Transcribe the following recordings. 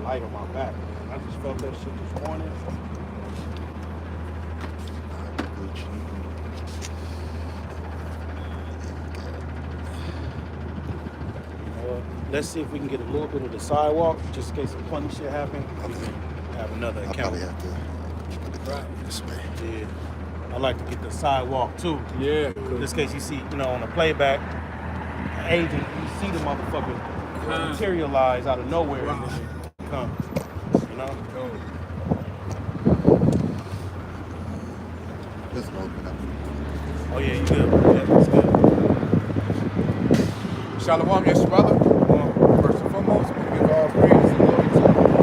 light on my back. I just felt that shit this morning. Let's see if we can get a little bit of the sidewalk, just in case some funny shit happen. We can have another account. I'll probably have to put it right this way. Yeah. I like to get the sidewalk too. Yeah. Just in case you see, on the playback, agent, you see the motherfucker materialize out of nowhere and then it comes. Let's open up. Oh yeah, you good. Yeah, that's good. Shalom, yes, brother. First and foremost, we give all praise and glory to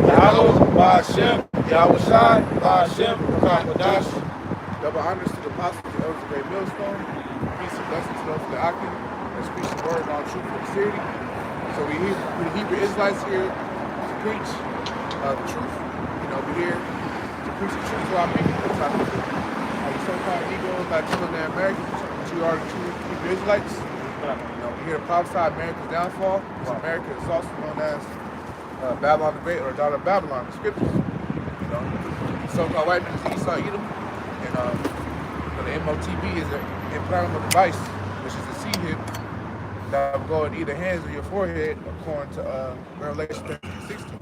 Yahawah, Bahasham, Yahawashi, Bahasham, double honors to the apostles, the elders of Great Millstone. Peace and blessings to those of the Akin that speak the word in all truth and sincerity. So we Hebrew Israelites here to preach the truth. We're here to preach the truth to our people. You so-called Negroes like children in America, but you are the true Hebrew Israelites. We're here to prophesy America's downfall. Because America is also known as Babylon the Great, or daughter of Babylon in scriptures. So-called white men is Esau, Edom, and the MOTB is an implantable device, which is a seed hip that will go in either hands or your forehead, according to Revelation 13:16.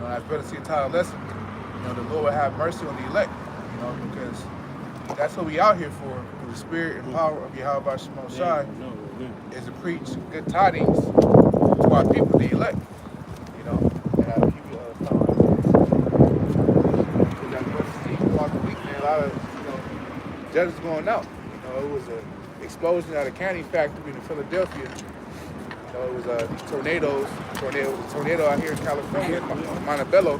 As brother see a title lesson, the Lord will have mercy on the elect, because that's what we out here for. The spirit and power of Yahawah Shai is to preach good tidings to our people, the elect. And I give you that brother Steve throughout the week, man, a lot of judges going out. It was an explosion at a candy factory in Philadelphia. It was tornado out here in California, Montebello,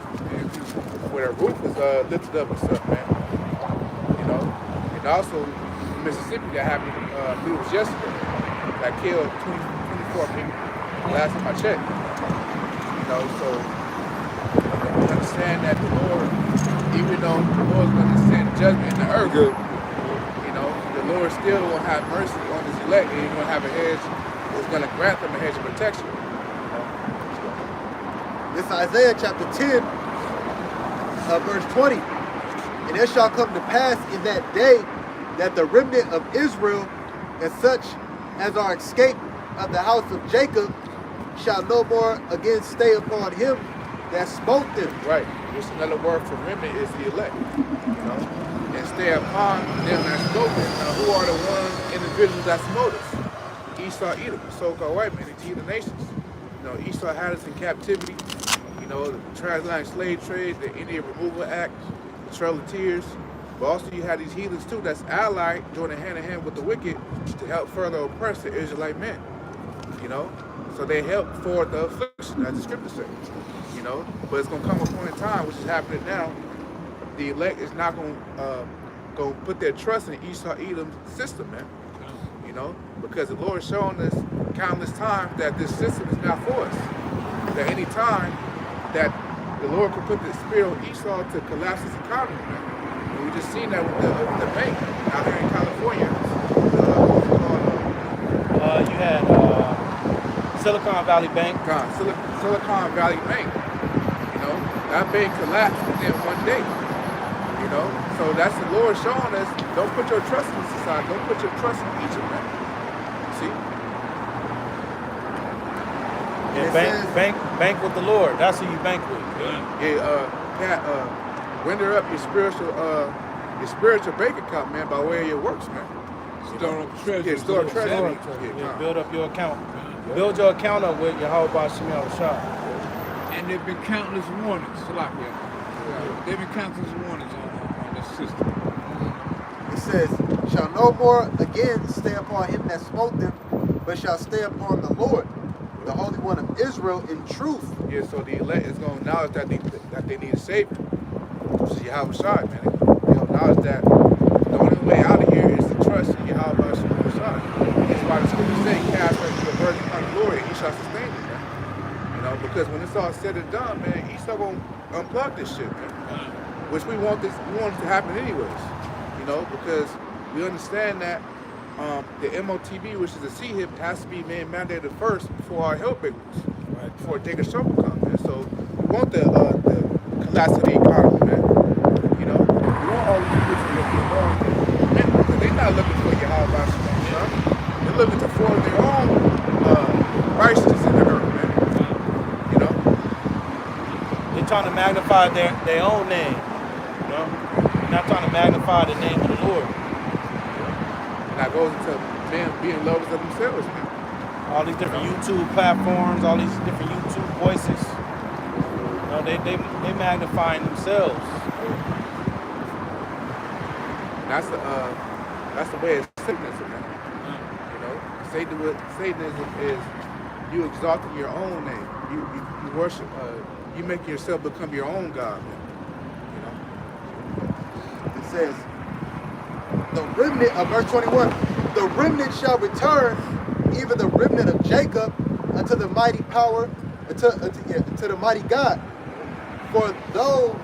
where the roof was lifted up and stuff, man. And also Mississippi that happened, I believe it was yesterday, that killed 24 people. Last time I checked. So we understand that the Lord, even though the Lord's going to send judgment in the earth, the Lord still will have mercy on his elect, and he's going to have a hedge. Is going to grant them a hedge of protection. This is Isaiah chapter 10, verse 20. And it shall come to pass in that day that the remnant of Israel and such as are escaped of the house of Jacob shall no more again stay upon him that smote them. Right. Just another word for remnant is the elect. And stay upon them that smote them. Now, who are the one individuals that smote us? Esau, Edom, the so-called white men, the heathen nations. Esau had us in captivity. The transatlantic slave trade, the Indian Removal Act, the Trail of Tears. But also you had these heathens too that's allied, joining hand in hand with the wicked to help further oppress the Israelite men. So they help forward the affliction, as the scripture says. But it's going to come a point in time, which is happening now. The elect is not going to put their trust in Esau, Edom's system, man. Because the Lord has shown us countless times that this system is not for us. That any time that the Lord could put the spirit on Esau to collapse his economy, man. And we just seen that with the bank out here in California. You had Silicon Valley Bank. Silicon Valley Bank. That bank collapsed within one day. So that's the Lord showing us, don't put your trust in society, don't put your trust in Egypt, man. See? Yeah, bank with the Lord. That's who you bank with. Render up your spiritual bank account, man, by way of your works, man. Store up treasure. Yeah, store up treasure. Yeah, build up your account. Build your account up with Yahawah Bahasham Yahawashi. And there have been countless warnings, there have been countless warnings on this system. It says, shall no more again stay upon him that smote them, but shall stay upon the Lord, the Holy One of Israel, in truth. Yeah, so the elect is going to acknowledge that they need a Savior, which is Yahawashi, man. They'll acknowledge that the only way out of here is to trust in Yahawah Yahawashi. That's why the scripture says, cast your burden upon the Lord, and he shall sustain it, man. Because when it's all said and done, man, Esau going to unplug this shit, man. Which we want it to happen anyways, because we understand that the MOTB, which is a C-HIP, has to be mandated first before our help big ones, right? Before Jacob Shovel comes, man. So want the collapse of the economy, man. You know, we want all these people to be more because they're not looking for Yahawah, son. They're looking to form their own righteousness in the earth, man. You know, They're trying to magnify their own name. You know, they're not trying to magnify the name of the Lord. and that goes into them being lovers of themselves, man. All these different YouTube platforms, all these different YouTube voices. You know, they magnifying themselves. And that's the way it's Satanism, man. You know, Satanism is you exalting your own name. You worship. You make yourself become your own God, man. You know. It says, the remnant of verse 21, the remnant shall return, even the remnant of Jacob, unto the mighty power, unto the mighty God. For though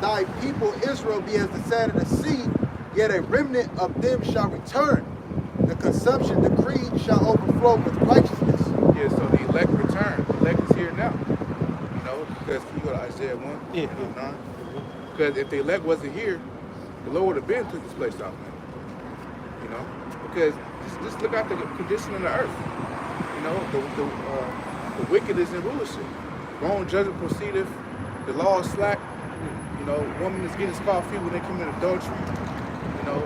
thy people Israel be as the sand of the sea, yet a remnant of them shall return. The consumption decreed shall overflow with righteousness. Yeah, so the elect return. The elect is here now. You know, because you go to Isaiah 1, Yeah. 9. Because if the elect wasn't here, the Lord would have been took this place out, man. You know, because just look at the condition of the earth. You know, the wicked is in rulership. Wrong judgment proceedeth. The law is slack. You know, woman is getting scot free when they commit adultery. You know,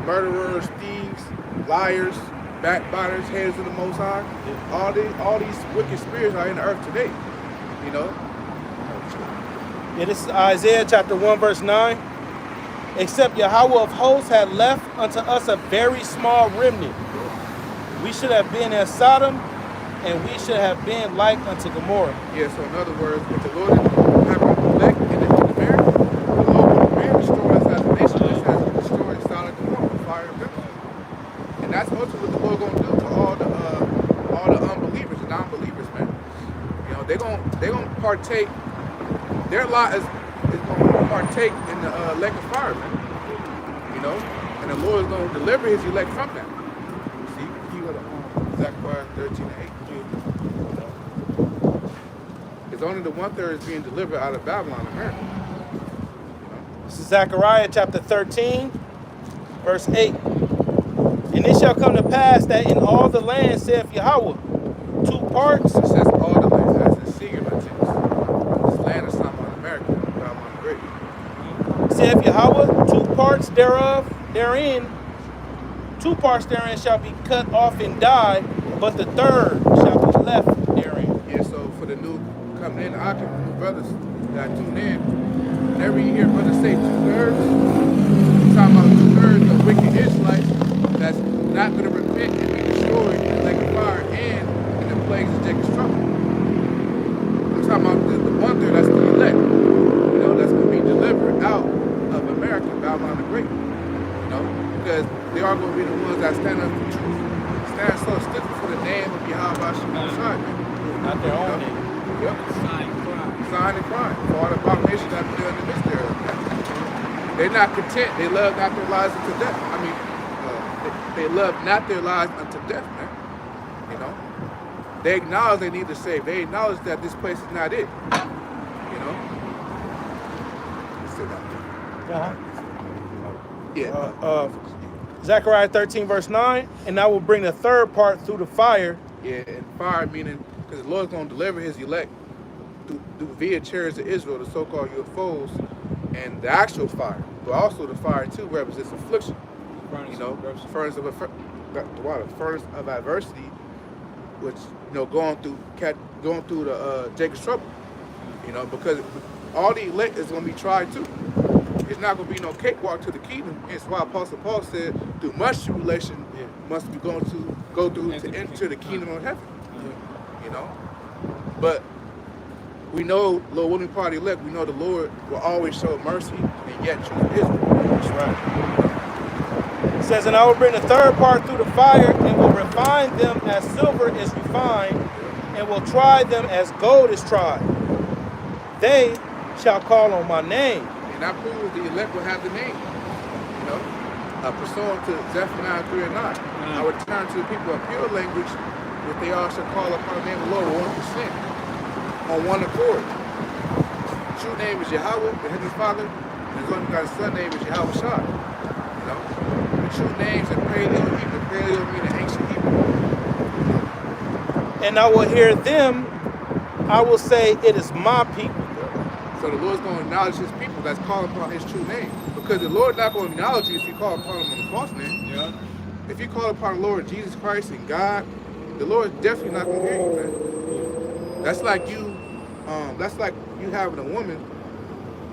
murderers, thieves, liars, backbiters, haters of the Most High. All these wicked spirits are in the earth today. You know. Yeah, this is Isaiah chapter 1, verse 9. Except Yahawah of hosts had left unto us a very small remnant. We should have been as Sodom, and we should have been like unto Gomorrah. Yeah, so in other words, if the Lord didn't have an elect in America, the Lord would have been destroyed us as a nation, just as he destroyed Sodom and Gomorrah with fire and brimstone. And that's ultimately what the Lord gonna do to all the unbelievers and non-believers, man. You know, they're gonna partake. Their lot is gonna partake in the lake of fire, man. You know, and the Lord is gonna deliver his elect from that. See, he go to Zechariah 13 and 8. It's only the 1/3 is being delivered out of Babylon, America. You know? This is Zechariah chapter 13, verse 8. And it shall come to pass that in all the land, saith Yahawah, 2 parts. It says all the land, as in singular tense. This land is talking about America, Babylon the Great. Saith Yahawah, 2 parts thereof, therein, 2 parts therein shall be cut off and die, but the 3rd shall be left therein. Yeah, so for the new coming in, I can brothers that tune in, whenever you hear brothers say 2/3, I'm talking about 2/3 of wicked Israelites that's not going to repent and be destroyed in the lake of fire and in the plagues of Jacob's trouble. I'm talking about the 1/3 that's the elect, you know, that's going to be delivered out of America, Babylon the Great, you know, because they are going to be the ones that stand up for truth, stand so stiff for the name of Yahawashi Most High, man. Not their own name. Yep. Sign and crime for all the abominations that be done in this area. They're not content. They love not their lives unto death. I mean, they love not their lives unto death, man. You know, they acknowledge they need to save. They acknowledge that this place is not it. You know. Uh-huh. Yeah. Zechariah 13, verse 9. And I will bring the 3rd part through the fire. Yeah, and fire meaning because the Lord's going to deliver his elect via chariots of Israel, the so-called UFOs, and the actual fire. But also the fire too represents affliction. You know, furnace of adversity, which you know going through the Jacob's trouble. You know, because all the elect is going to be tried too. It's not going to be no cakewalk to the kingdom. It's why Apostle Paul said, through much tribulation must be go through to enter the kingdom of heaven. You know, but we know, Lord, when we part of the elect, we know the Lord will always show mercy and yet choose Israel. That's right. It says, and I will bring the 3rd part through the fire, and will refine them as silver is refined, and will try them as gold is tried. They shall call on my name. And that proves the elect will have the name. You know, pursuant to Zephaniah 3 and 9. I will turn to the people of pure language, that they all shall call upon the name of the Lord 1%, on one accord. his true name is Yahawah, the Heavenly Father, and his only begotten Son name is Yahawashi. You know, the true names in Paleo-Hebrew. Paleo meaning ancient Hebrew. You know? And I will hear them. I will say, it is my people. So the Lord's going to acknowledge his people that's calling upon his true name. Because the Lord's not going to acknowledge you if you call upon him on a false name. Yeah. If you call upon the Lord Jesus Christ and God, the Lord's definitely not going to hear you, man. That's like you having a woman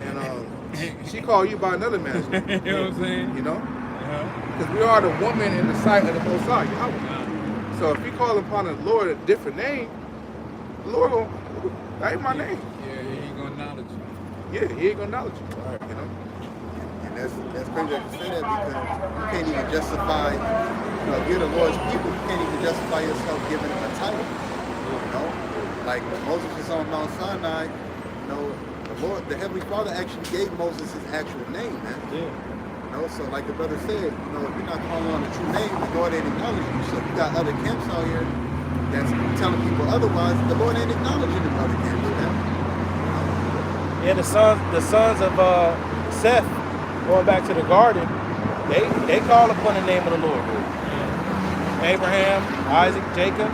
and she called you by another man's name. You know what I'm saying? You know? Yeah. Because we are the woman in the sight of the Most High, Yahawah. So if you call upon the Lord a different name, the Lord going, that ain't my name. Yeah, he ain't gonna acknowledge you. Yeah, he ain't gonna acknowledge you. You know? And that's crazy that you say that because you can't even justify, if you're the Lord's people, you can't even justify yourself giving him a title. You know? Like when Moses was on Mount Sinai, the Heavenly Father actually gave Moses his actual name, man. Yeah. So like the brother said, if you're not calling on the true name, the Lord ain't acknowledging you. So you got other camps out here that's telling people otherwise. The Lord ain't acknowledging them other camps, man. Yeah, the sons of Seth, going back to the garden, they call upon the name of the Lord. Abraham, Isaac, Jacob.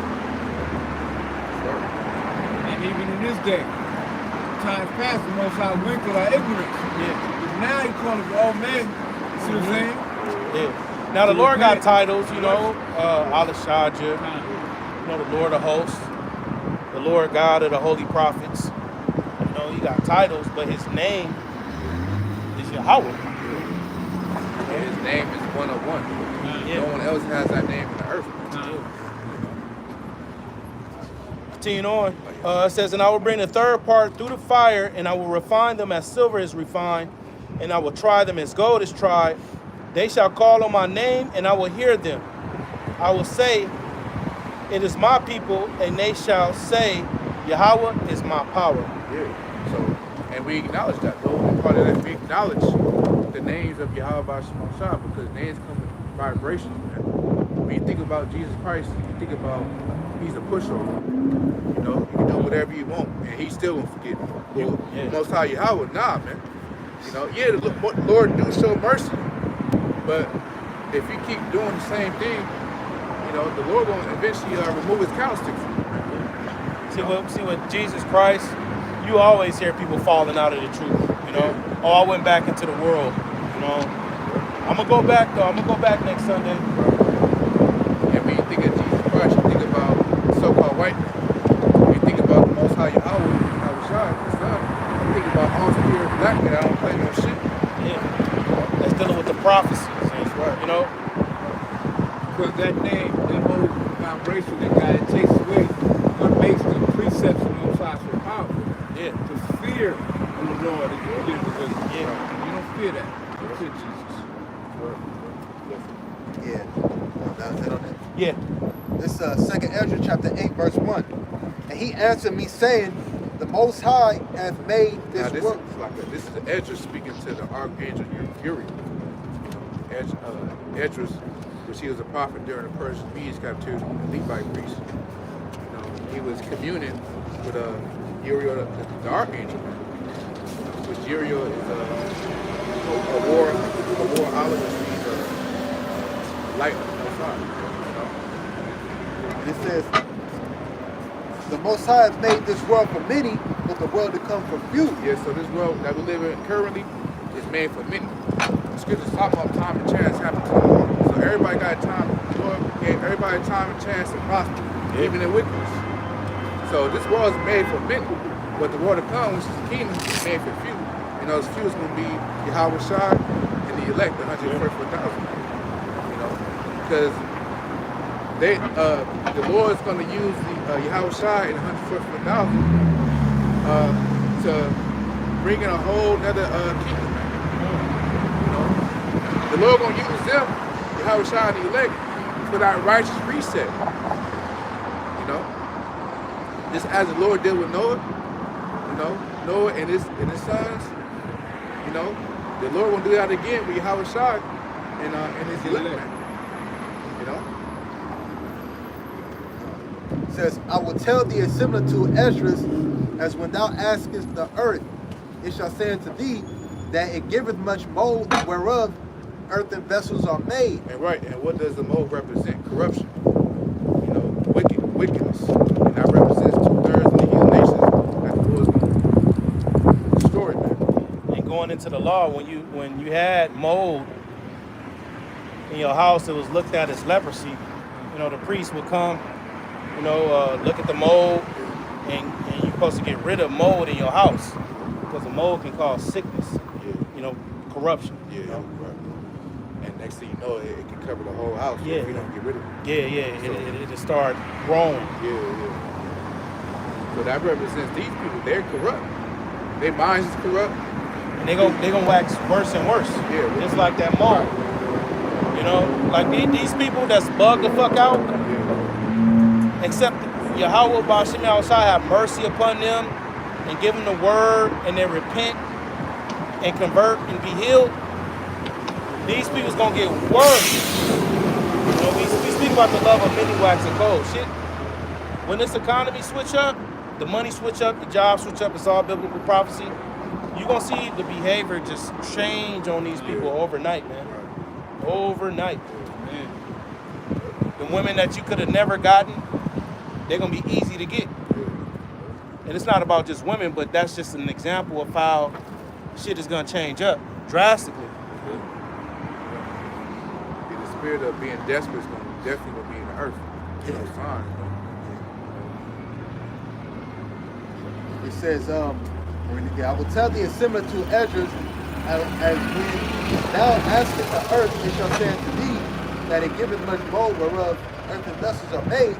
And even in this day, times past, the Most High winked our ignorance. Yeah. But now he calling for all men. See what I'm saying? Yeah. Now the Lord got titles, Alashadja, the Lord of hosts, the Lord God of the holy prophets. He got titles, but his name is Yahawah. And his name is 101. Yeah. No one else has that name in the earth. Continuing on, it says, and I will bring the third part through the fire, and I will refine them as silver is refined, and I will try them as gold is tried. They shall call on my name, and I will hear them. I will say, it is my people, and they shall say, Yahawah is my power. Yeah. So, and we acknowledge that, though. And part of that, we acknowledge the names of Yahawah Shemashah because names come with vibrations, man. When you think about Jesus Christ, you think about he's a pushover. You can do whatever you want, and he's still gonna forget you. Yeah. Most High Yahawah, nah, man. The Lord do show mercy, but if you keep doing the same thing, the Lord gonna eventually remove his candlestick from you. See what Jesus Christ, you always hear people falling out of the truth. Oh, I went back into the world. I'm gonna go back though. I'm gonna go back next Sunday. And when you think of Jesus Christ, you think about so-called white man. When you think about the Most High Yahawah, the Son, you think about all spirit black men. I don't play no shit. Yeah, that's dealing with the prophecies. That's right. Because that name, that whole vibration that God takes away, what makes the precepts of Most High so powerful. Yeah. The fear of the Lord is given because you don't fear that. You fear Jesus. Yeah. That was it on that. Yeah. This 2nd Ezra chapter 8 verse 1. And he answered me saying, the Most High hath made this work. This is Ezra speaking to the archangel Uriel. Ezra, which he was a prophet during the Persian Medes captivity, the Levite priest. He was communing with Uriel, the archangel, which Uriel is a war olive, which means light of the sun. It says, the Most High has made this world for many, but the world to come for few. Yeah, so this world that we live in currently is made for many. The scriptures talk about time and chance happen to all. So everybody got time. The Lord gave everybody time and chance to prosper, even in wickedness. So this world is made for many, but the world to come, which is the kingdom, is made for few. And those few is going to be Yahawashi and the elect, the 144,000. Because the Lord is going to use the Yahawashi and the 144,000 to bring in a whole nother kingdom. The Lord going to use them, Yahawashi and the elect, for that righteous reset. Just as the Lord did with Noah, Noah and his sons, the Lord will do that again with Yahawashi and his elect. It says, I will tell thee a similitude, Ezra, as when thou askest the earth, it shall say unto thee that it giveth much mold whereof earthen vessels are made. And right, and what does the mold represent? Corruption. You know, wickedness. And that represents 2/3 of the heathen nations that the Lord is going to destroy, man. And going into the law, when you had mold in your house, it was looked at as leprosy. You know, the priest would come, you know, look at the mold, and you're supposed to get rid of mold in your house because the mold can cause sickness. Yeah. You know, corruption. Yeah, You know? right. And next thing you know, it can cover the whole house Yeah. if you don't get rid of it. Yeah. So- It'll start growing. Yeah. So that represents these people. They're corrupt. Their minds is corrupt. And they gonna wax worse and worse. Yeah. Just like that mold. You know, like these people that's bugged the fuck out, Yeah. except Yahawah, Bahasham, Yahawashi have mercy upon them and give them the word and they repent and convert and be healed. These people's gonna get worse. You know, we speak about the love of many waxing cold. Shit, when this economy switch up, the money switch up, the jobs switch up, it's all biblical prophecy. You're gonna see the behavior just change on these people overnight, man. Overnight. The women that you could have never gotten, they're gonna be easy to get. And it's not about just women, but that's just an example of how shit is gonna change up drastically. Yeah, the spirit of being desperate is definitely going to be in the earth. You know, sign. It says, I will tell thee, it's similar to Ezra's, as when thou askest the earth, it shall say unto thee that it giveth much mold whereof earthen vessels are made,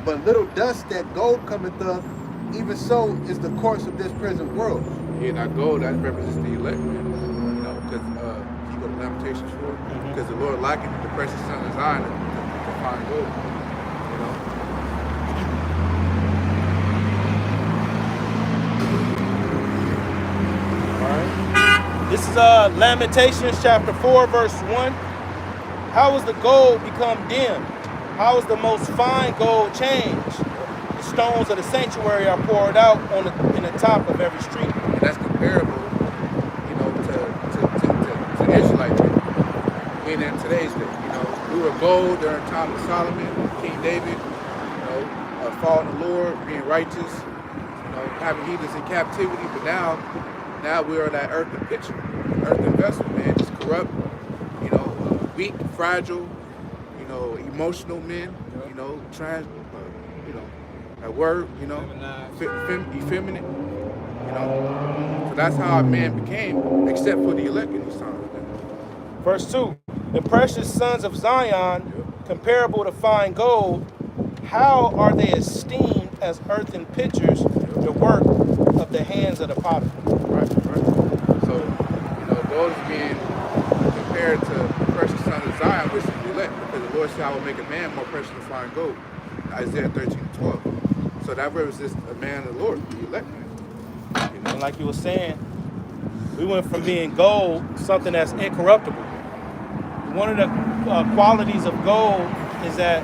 but little dust that gold cometh of, even so is the course of this present world. Yeah, now gold, that represents the elect, man. You know, because you go to Lamentations 4, because the Lord likened the precious son of Zion to fine gold. You know? This is Lamentations chapter 4, verse 1. How is the gold become dim? How is the most fine gold changed? The stones of the sanctuary are poured out in the top of every street. And that's comparable, you know, to Israelite people. Meaning in today's day, you know, we were gold during the time of Solomon, King David, you know, following the Lord, being righteous, you know, having heathens in captivity, but now we are that earthen pitcher, earthen vessel, man, just corrupt, you know, weak, fragile, you know, emotional men, you know, you know, that word, you know, effeminate, you know. So that's how a man became, except for the elect in these times, man. Verse 2. The precious sons of Zion, comparable to fine gold, how are they esteemed as earthen pitchers, the work of the hands of the potter? Right. So, you know, gold is being compared to the precious son of Zion, which is the elect, because the Lord said, I will make a man more precious than fine gold. Isaiah 13:12. So that represents a man of the Lord, the elect man. You know? And like you were saying, we went from being gold, something that's incorruptible. One of the qualities of gold is that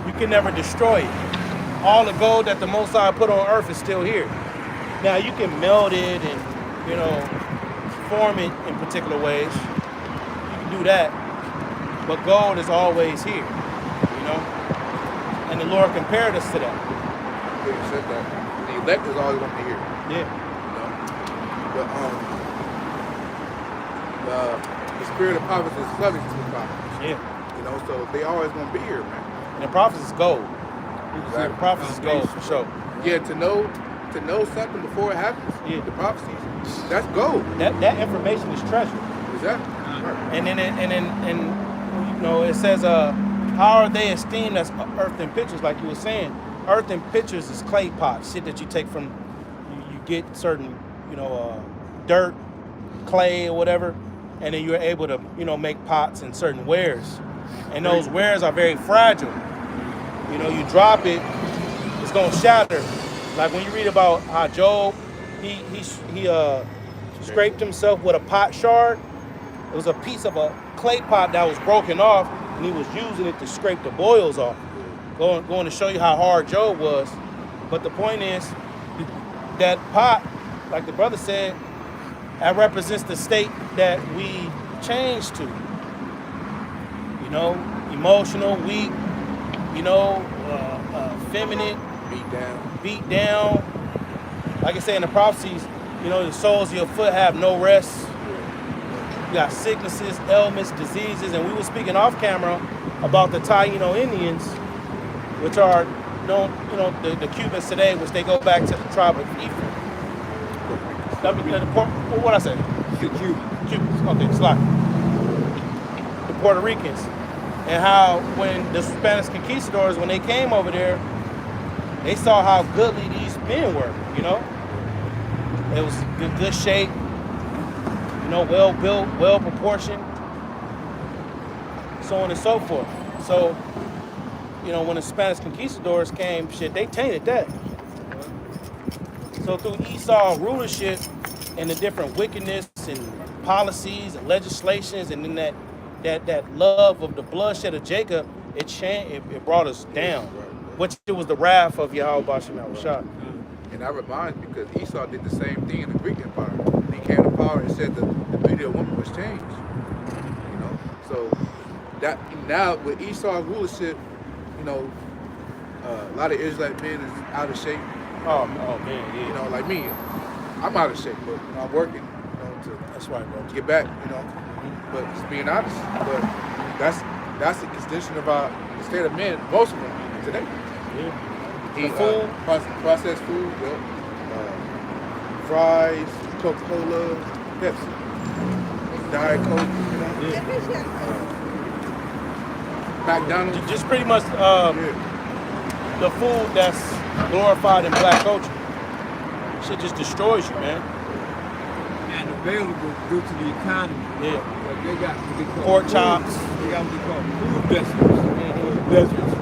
you can never destroy it. All the gold that the Most High put on earth is still here. Now you can melt it and, you know, form it in particular ways. You can do that, but gold is always here, you know? And the Lord compared us to that. Yeah, you said that. The elect is always going to be here. Yeah. You know? But the spirit of prophets is subject to the prophets. Yeah. You know, so they always going to be here, man. And the prophets is gold. The prophets is gold for sure. Yeah, to know something before it happens. Yeah. The prophecies, that's gold. That information is treasure. Exactly. Right. And then you know, it says how are they esteemed as earthen pitchers, like you were saying. Earthen pitchers is clay pots, shit that you take from you get certain, you know, dirt, clay or whatever, and then you're able to, you know, make pots and certain wares. And those wares are very fragile. You know, you drop it, it's gonna shatter. Like when you read about how Job, he scraped himself with a pot shard. It was a piece of a clay pot that was broken off, and he was using it to scrape the boils off. Going to show you how hard Job was. But the point is, that pot like the brother said, that represents the state that we changed to. You know, emotional, weak, you know, feminine, beat down. Like I say in the prophecies, you know, the soles of your foot have no rest. You got sicknesses, ailments, diseases, and we were speaking off camera about the Taino Indians, which are known, you know, the Cubans today, which they go back to the tribe of Ephraim. What I say? Cubans. Okay, slide. The Puerto Ricans, and how when the Spanish conquistadors, when they came over there, they saw how goodly these men were. You know, it was good shape. You know, well built, well proportioned, so on and so forth. So, you know, when the Spanish conquistadors came, shit, they tainted that. So through Esau rulership and the different wickedness and policies and legislations, and then that love of the bloodshed of Jacob, it brought us down, which it was the wrath of Yahawah Bahasham. And that reminds me, because Esau did the same thing in the Greek Empire. He came to power and said the beauty of woman was changed. You know, so that now with Esau's rulership, you know, a lot of Israelite men is out of shape. Oh man, yeah. You know, like me, I'm out of shape, but you know, I'm working, you know, that's right, bro. to get back, you know. But just being honest, but that's the condition of the state of men, most of them today. Yeah. Eat food, processed food, fries, Coca-Cola, Pepsi, Diet Coke, you know. Yeah. McDonald's. Just pretty much the food that's glorified in black culture. Shit just destroys you, man. And available due to the economy. Yeah. But they got what they call Pork food. chops. They got what they call food deserts.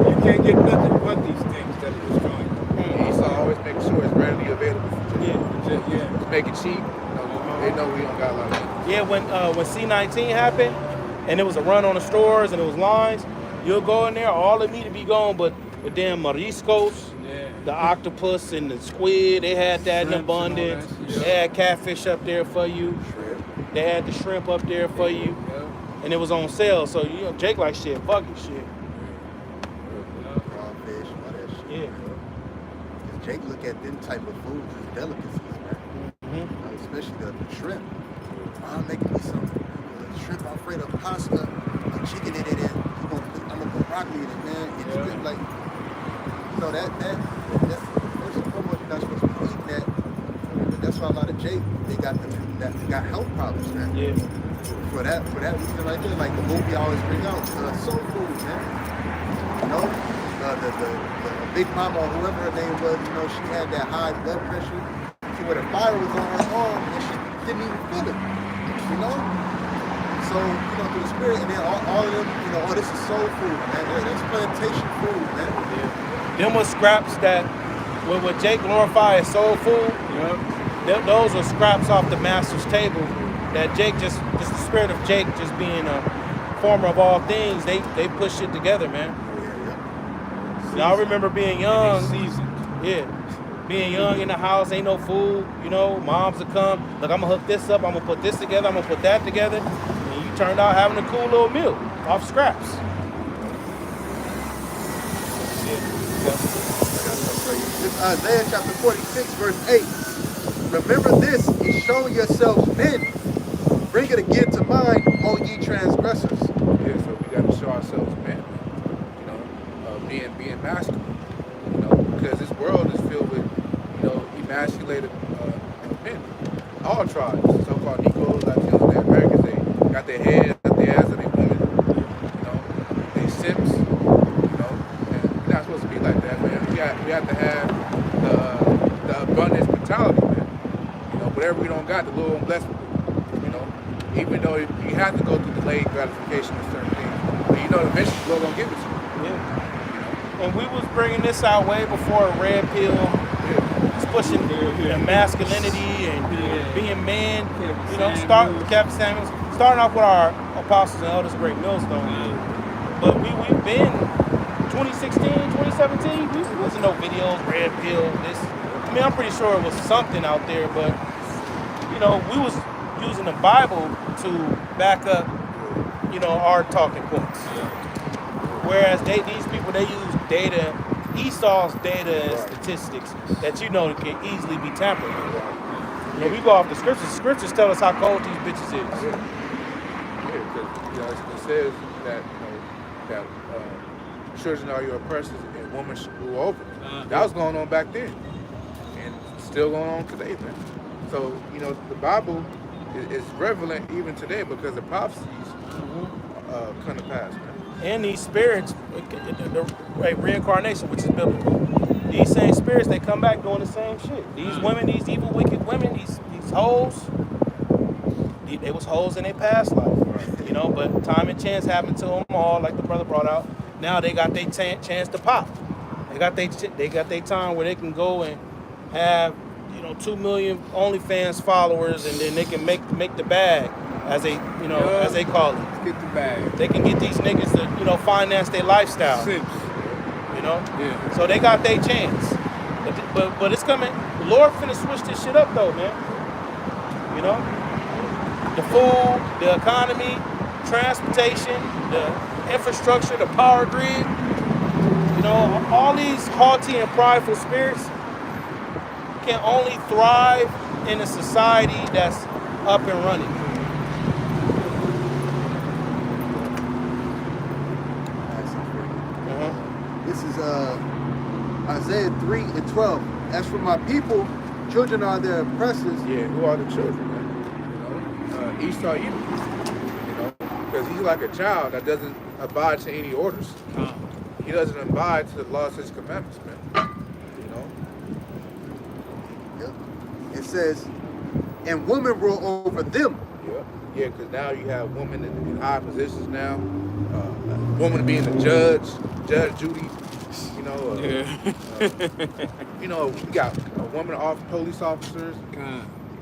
You can't get nothing but these things that are destroying you. Esau always making sure it's readily available. Yeah. Just make it cheap. You know, they know we don't got a lot of money. Yeah, when C-19 happened, and it was a run on the stores, and it was lines, you'll go in there, all the meat to be gone, but the damn mariscos, the octopus and the squid, they had that in abundance. They had catfish up there for you. They had the shrimp up there for you. And it was on sale, so you know, Jake like shit, fuck it, shit. Raw fish, all that shit. Yeah. Because Jake look at them type of foods as delicacies, man. Especially the shrimp. I'm making me some shrimp Alfredo pasta, chicken in it, and I'm gonna put broccoli in it, man. And it's good, like, you know, that's first and foremost, you're not supposed to be eating that. But that's why a lot of Jake, they got health problems, man. Yeah. For that reason right there, like the movie always bring out, soul food, man. You know, the Big Mama or whoever her name was, you know, she had that high blood pressure. See, where the fire was on her arm, and she didn't even feel it. You know. So, you know, through the spirit, and then all of them, you know, oh, this is soul food, man. That's plantation food, man. Yeah. Them was scraps that, what Jake glorified as soul food, those were scraps off the master's table that Jake just the spirit of Jake just being a former of all things, they put shit together, man. Now, I remember being young. Being young in the house, ain't no food, you know, moms would come, look, I'm gonna hook this up, I'm gonna put this together, I'm gonna put that together, and you turned out having a cool little meal off scraps. This is Isaiah chapter 46, verse 8. Remember this, and show yourselves men. Bring it again to mind, O ye transgressors. Yeah, so we got to show ourselves men, you know, being masculine, you know, because this world is filled with, you know, emasculated men. All tribes, so-called Negroes, Latinos, the Americans, they got their head up their ass of their women, you know, they simps, you know, and we're not supposed to be like that, man. We have to have the abundance mentality, man. You know, whatever we don't got, the Lord won't bless with it, you know. Even though you have to go through delayed gratification of certain things, but you know eventually the Lord gonna give it to you. Yeah. And we was bringing this out way before Red Pill was pushing masculinity and being man. You know, Captain Samuels, starting off with our apostles and elders, great millstone. But we've been 2016, 2017. We wasn't no videos, Red Pill, this I mean, I'm pretty sure it was something out there, but you know, we was using the Bible to back up, you know, our talking points. Whereas these people, they use data, Esau's data and statistics that you know can easily be tampered with. You know, we go off the scriptures. The scriptures tell us how cold these bitches is. Yeah, because you know, it says that children are your oppressors and women should rule over them. That was going on back then, and still going on today, man. So you know, the Bible is relevant even today because the prophecies come to pass, man. And these spirits, the reincarnation, which is biblical. These same spirits, they come back doing the same shit. These women, these evil, wicked women, these hoes, they was hoes in their past life, you know. But time and chance happened to them all, like the brother brought out. Now they got their chance to pop. They got their time where they can go and have, you know, 2 million OnlyFans followers, and then they can make the bag, as they, you know, as they call it. Let's get the bag. They can get these niggas to, you know, finance their lifestyle. Simps. You know? Yeah. So they got their chance. But it's coming. The Lord finna switch this shit up though, man. You know? The food, the economy, transportation, the infrastructure, the power grid. You know, all these haughty and prideful spirits can only thrive in a society that's up and running. This is Isaiah 3:12. As for my people, children are their oppressors. Yeah, who are the children, man? You know, Esau Edom. You know, because he's like a child that doesn't abide to any orders. He doesn't abide to the laws, his commandments, man. You know. Yep. It says, and women rule over them. Yeah, because now you have women in high positions now. Woman being the Judge Judy. You know. You know, we got a woman off police officers.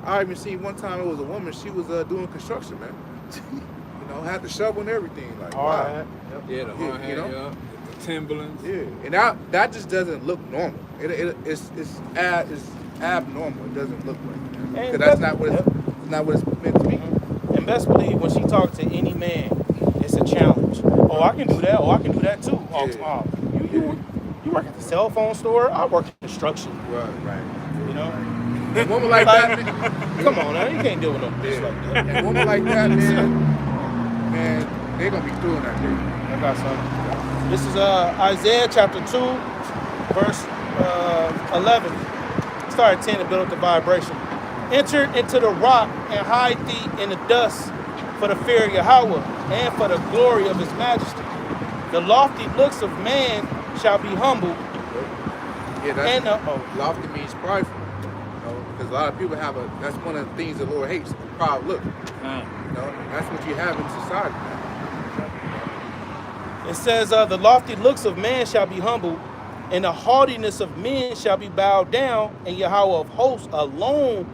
I even seen one time it was a woman. She was doing construction, man. You know, had the shovel and everything. Like, wow. Yeah, the hard hat, you know? the Timberlands. Yeah, and that just doesn't look normal. It's abnormal. It doesn't look right. Because that's not what it's meant to be. And best believe when she talks to any man, it's a challenge. Oh, I can do that. Oh, I can do that too. Oh, you work at the cell phone store? I work in construction. Right. You know? And woman like that, man, come on now, you can't deal with no bitch like that. And woman like that, man, they're gonna be doing that thing. I got something. This is Isaiah chapter 2, verse 11. Start at 10 to build up the vibration. Enter into the rock and hide thee in the dust for the fear of Yahawah and for the glory of his majesty. The lofty looks of man shall be humbled. Yeah, lofty means prideful. You know, because a lot of people that's one of the things the Lord hates, a proud look. You know, that's what you have in society. It says, the lofty looks of man shall be humbled, and the haughtiness of men shall be bowed down, and Yahawah of hosts alone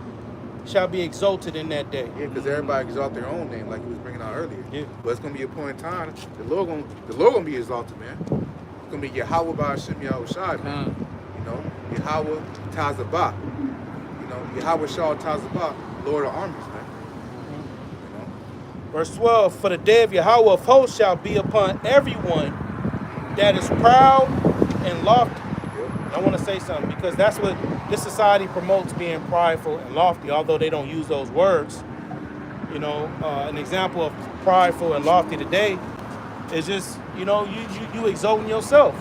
shall be exalted in that day. Yeah, because everybody exalt their own name, like he was bringing out earlier. Yeah. But it's gonna be a point in time, the Lord gonna be exalted, man. It's gonna be Yahawah Bahasham Yahawashi, man. You know, Yahawah Tazabah. You know, Yahawah Shah Tazabah, Lord of armies, man. You know? Verse 12, for the day of Yahawah of hosts shall be upon everyone that is proud and lofty. I want to say something because that's what this society promotes, being prideful and lofty, although they don't use those words. You know, an example of prideful and lofty today is just, you know, you exalting yourself.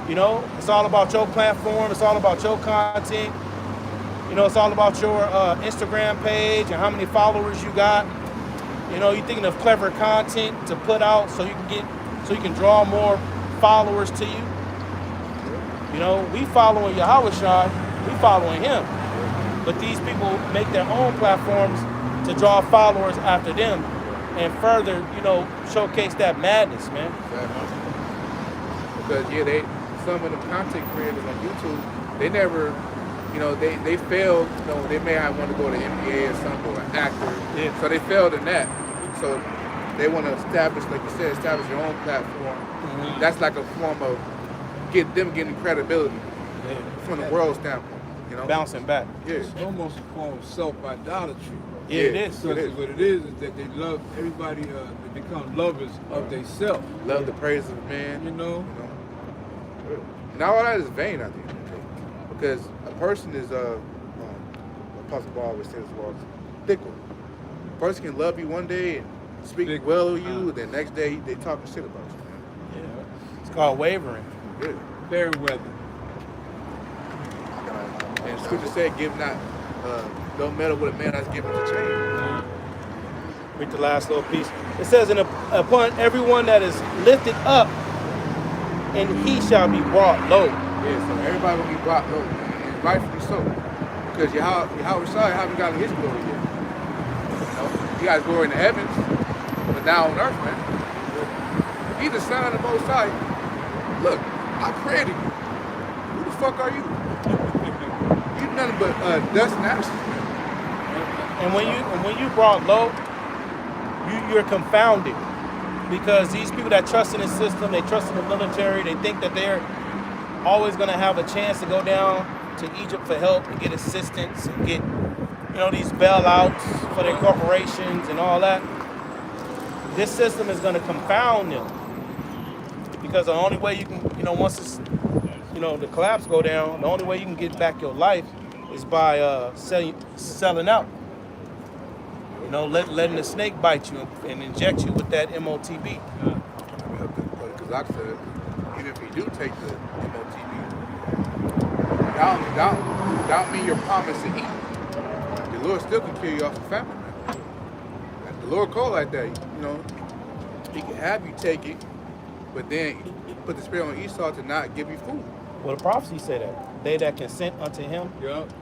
You know, it's all about your platform. It's all about your content. You know, it's all about your Instagram page and how many followers you got. You know, you're thinking of clever content to put out so you can draw more followers to you. You know, we following Yahawashi, we following him. But these people make their own platforms to draw followers after them and further, you know, showcase that madness, man. Because some of the content creators on YouTube, they never, you know, they failed, you know, they may have wanted to go to NBA or something, or an actor. Yeah. So they failed in that. So they want to establish, like you said, establish your own platform. That's like a form of getting credibility from the world standpoint. You know, bouncing back. Yeah. It's almost a form of self-idolatry. Yeah, it is. Because what it is that they love everybody. They become lovers of themselves. Love the praise of man. You know. And all that is vain, I think. Because a person is Apostle Paul always says was fickle. A person can love you one day and speak well of you, and then next day they talking shit about you. Yeah. It's called wavering. Yeah. Fair weather. And Scripture said, "Give not, don't meddle with a man that's given to change." Read the last little piece. It says, "And upon everyone that is lifted up, and he shall be brought low." Yeah, so everybody will be brought low, and rightfully so, because Yahawashi haven't gotten his glory yet. You know, he got his glory in the heavens, but now on earth, man. He's the Son of the Most High. Look, I created you. Who the fuck are you? You nothing but dust and ashes, man. And when you brought low, you're confounded, because these people that trust in the system, they trust in the military, they think that they're always going to have a chance to go down to Egypt for help and get assistance and get, these bailouts for their corporations and all that. This system is going to confound them, because the only way you can, once it's, the collapse go down, the only way you can get back your life is by selling out. Letting the snake bite you and inject you with that MOTB. Because like I said, even if you do take the MOTB, don't mean your promise to eat. The Lord still can kill you off of famine. The Lord called like that. He can have you take it, but then put the spirit on Esau to not give you food. Well, the prophecy say that they that consent unto him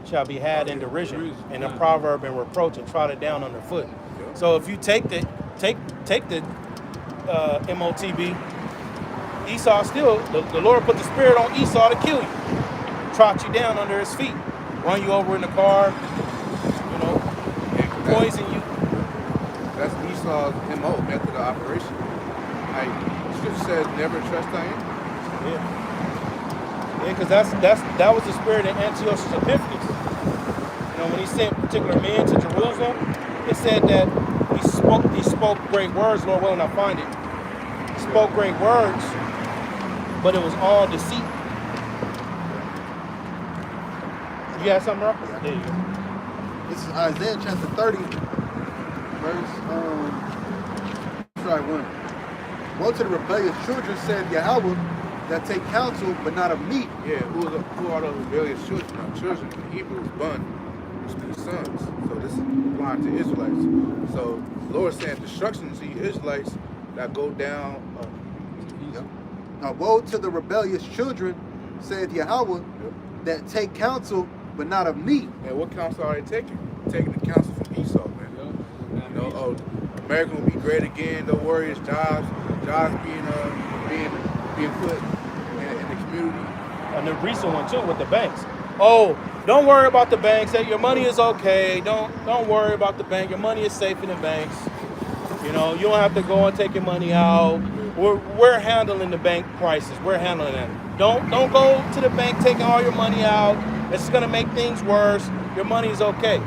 shall be had in derision, and a proverb and reproach and trodden down underfoot. So if you take the MOTB, Esau still, the Lord put the spirit on Esau to kill you, trot you down under his feet, run you over in the car, poison you. That's Esau's MO, method of operation. Like Scripture says, never trust thy enemy. Yeah. Yeah, because that was the spirit in Antiochus Epiphanes. When he sent particular men to Jerusalem, it said that he spoke great words. Lord willing, I find it. He spoke great words, but it was all deceit. You got something, Rob? Yeah. There you go. This is Isaiah chapter 30, verse 1. Woe to the rebellious children, said Yahawah, that take counsel, but not of me. Yeah, who are those rebellious children? Now, children in Hebrew is bun, which means sons. So this is applying to Israelites. So the Lord is saying destruction to you Israelites that go down. Now, woe to the rebellious children, saith Yahawah, that take counsel, but not of me. And what counsel are they taking? Taking the counsel from Esau, man. America will be great again. Don't worry, it's jobs being put in the community. And the recent one too with the banks. Oh, don't worry about the banks. Your money is okay. Don't worry about the bank. Your money is safe in the banks. You don't have to go and take your money out. We're handling the bank crisis. We're handling that. Don't go to the bank taking all your money out. It's gonna make things worse. Your money is okay.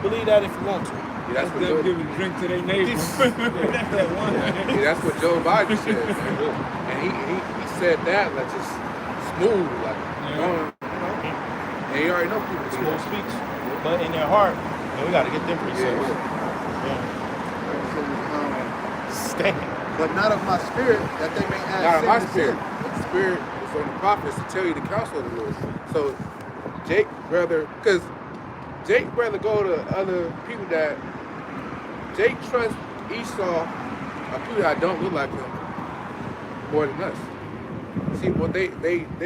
Believe that if you want to. Yeah, that's what Joe giving a drink to their neighbors. That's what Joe Biden said, man. And he said that like just smooth, like and you already know people Smooth speech, but in their heart, we got to get them precepts. Stand. But not of my spirit, that they may add. Not of my spirit. The spirit is on the prophets to tell you the counsel of the Lord. So Jake rather go to other people that Jake trusts Esau, or people that don't look like him, more than us. See, what they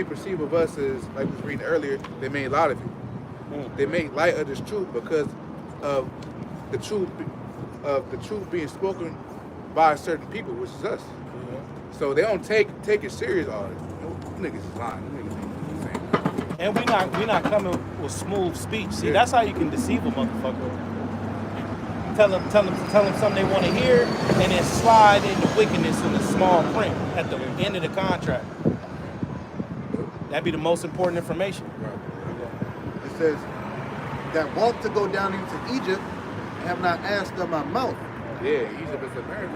perceive of us is, like we was reading earlier, they made light of it. They make light of this truth because of the truth being spoken by certain people, which is us. So they don't take it serious. Niggas is lying. Niggas ain't. And we not coming with smooth speech. See, that's how you can deceive a motherfucker. Tell them something they want to hear, and then slide into wickedness in the small print at the end of the contract. That'd be the most important information. It says, that walk to go down into Egypt and have not asked of my mouth. Yeah, Egypt is America.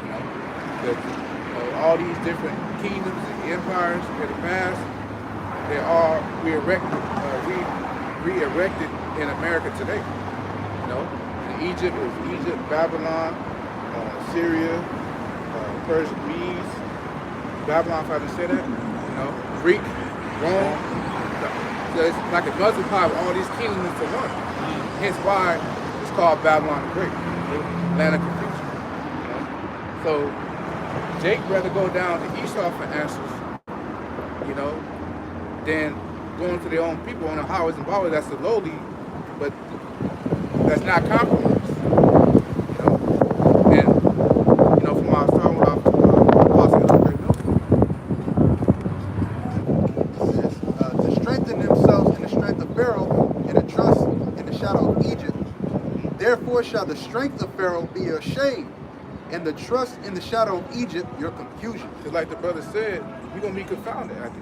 You know, all these different kingdoms and empires in the past, they are re-erected in America today. You know, in Egypt is Egypt, Babylon, Syria, Persia, Medes, Babylon, if I can say that. You know, Greek, Rome. So it's like a melting pot of all these kingdoms into one. Hence why it's called Babylon the Great, land of confusion. You know? So Jake rather go down to Esau for answers, you know, than going to their own people on the highways and byways. That's the lowly, but that's not compromise. You know, and you know, from what I was talking about, To strengthen themselves in the strength of Pharaoh and to trust in the shadow of Egypt. Therefore shall the strength of Pharaoh be your shame, and the trust in the shadow of Egypt your confusion. just like the brother said, we're gonna be confounded at the,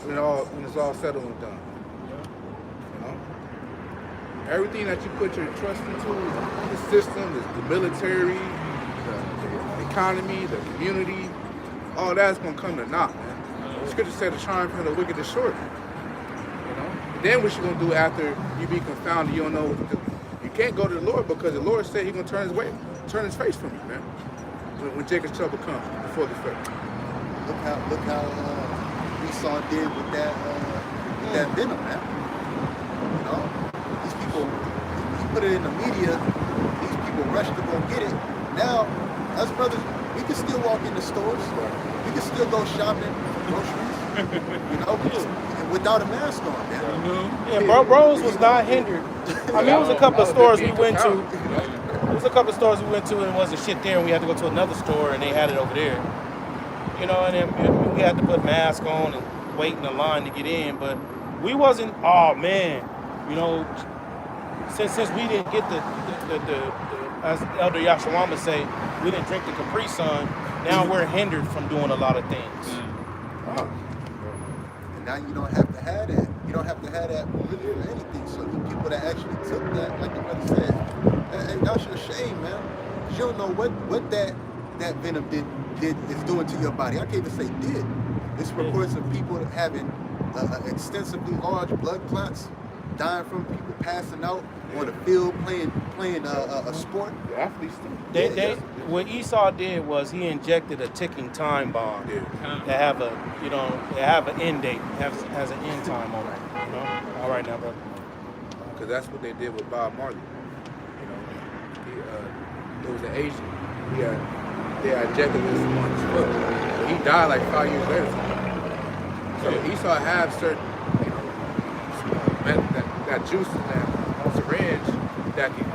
when it's all settled and done. You know, everything that you put your trust into, the system, the military, the economy, the community, all that's gonna come to naught, man. The scripture said the triumph of the wicked is short. You know, and then what you gonna do after you be confounded? You don't know what to do. You can't go to the Lord because the Lord said He's gonna turn His face from you, man. When Jacob's trouble comes before the faith. Look how Esau did with that venom, man. You know, these people, he put it in the media. These people rushed to go get it. Now, us brothers, we can still walk in the stores. We can still go shopping, groceries. You know, without a mask on, man. Yeah, bros was not hindered. I mean, it was a couple of stores we went to. There was a couple of stores we went to and it wasn't shit there, and we had to go to another store and they had it over there. You know, and then we had to put masks on and wait in the line to get in. But we wasn't. Oh man, you know, since we didn't get the as Elder Yahawah say, we didn't drink the Capri Sun. Now we're hindered from doing a lot of things. And now you don't have to have that. You don't have to have that really for anything. So the people that actually took that, like the brother said, hey, that's your shame, man. You don't know what that venom is doing to your body. I can't even say did. There's reports of people having extensively large blood clots, dying from people passing out on the field playing a sport. The athletes too. What Esau did was he injected a ticking time bomb that have an end date, has an end time on it. You know? All right now, brother. Because that's what they did with Bob Marley. You know, it was an Asian. They injected this on his foot. He died like 5 years later. So Esau have certain, you know, that juice in that syringe that can,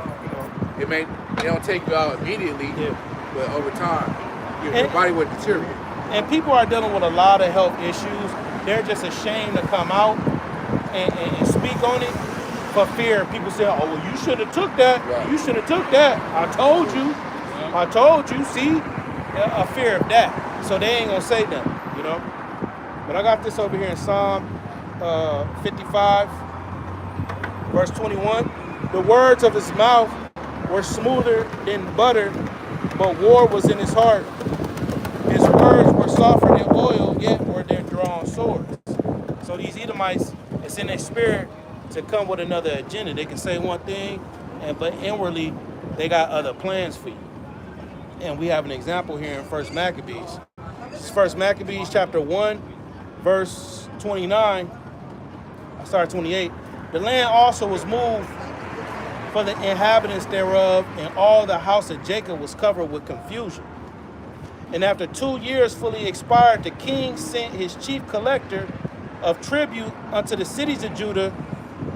you know, they don't take you out immediately, but over time, your body would deteriorate. And people are dealing with a lot of health issues. They're just ashamed to come out and speak on it for fear. People say, "Oh, well, you should have took that. Right. You should have took that. I told you. I told you." See, a fear of that. So they ain't gonna say nothing, you know. But I got this over here in Psalm 55, verse 21. The words of his mouth were smoother than butter, but war was in his heart. His words were softer than oil, yet were there drawn swords. So these Edomites, it's in their spirit to come with another agenda. They can say one thing, but inwardly, they got other plans for you. And we have an example here in 1 Maccabees. This is 1 Maccabees chapter 1, verse 29. I started 28. The land also was moved for the inhabitants thereof, and all the house of Jacob was covered with confusion. And after 2 years fully expired, the king sent his chief collector of tribute unto the cities of Judah,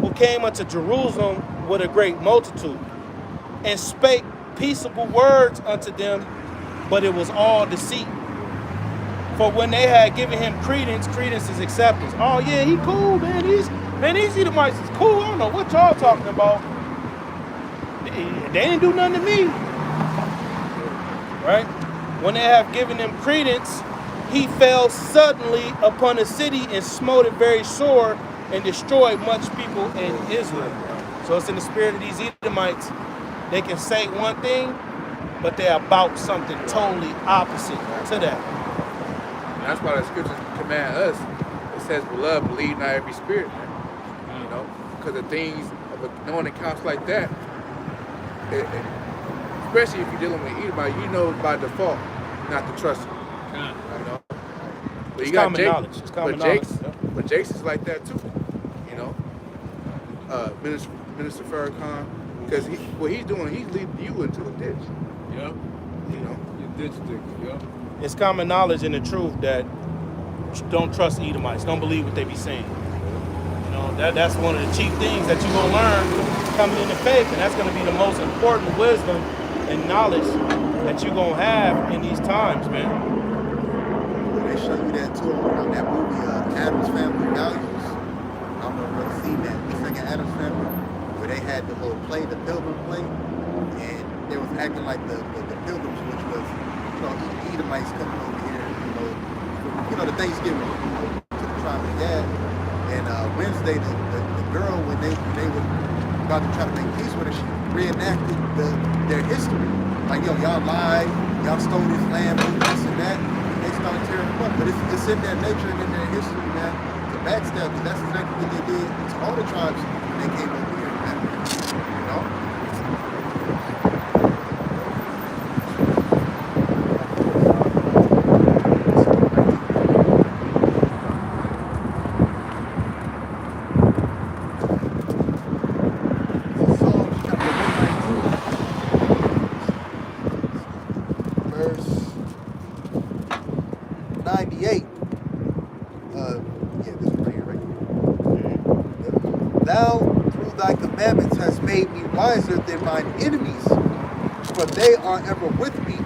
who came unto Jerusalem with a great multitude, and spake peaceable words unto them, but it was all deceit. For when they had given him credence is acceptance. Oh yeah, he cool, man. These Edomites is cool. I don't know what y'all talking about. They didn't do nothing to me. Right? When they have given him credence, he fell suddenly upon the city and smote it very sore, and destroyed much people in Israel. So it's in the spirit of these Edomites. They can say one thing, but they're about something totally opposite to that. And that's why the scriptures command us. It says, beloved, believe not every spirit, man. You know, because the things of knowing accounts like that, especially if you're dealing with Edomite, you know by default not to trust him. You know, but It's you got common Jake, knowledge. It's common knowledge. but Jake's is like that too. You know, Minister Farrakhan, because what he's doing, he's leading you into a ditch. Yep. You know, You ditch dick. Yep. It's common knowledge and the truth that don't trust Edomites. Don't believe what they be saying. You know, that's one of the chief things that you're going to learn coming into faith, and that's going to be the most important wisdom and knowledge that you're going to have in these times, man. They show you that too on that movie, Addams Family Values. I don't know if you've ever seen that. The second Addams Family, where they had the little play, the Pilgrim play, and they was acting like the Pilgrims, which was, you know, Edomites coming over here, you know, the Thanksgiving, to the tribe of Gad. And Wednesday, the girl, when they were about to try to make peace with her, she reenacted their history. Like, yo, y'all lied, y'all stole this land, this and that. And they started tearing them up. But it's in their nature and in their history, man, to backstab. Because that's exactly what they did to all the tribes when they came over here, man. You know? Verse 98. This one right here, right? Thou, through thy commandments, hast made me wiser than mine enemies, for they are ever with me.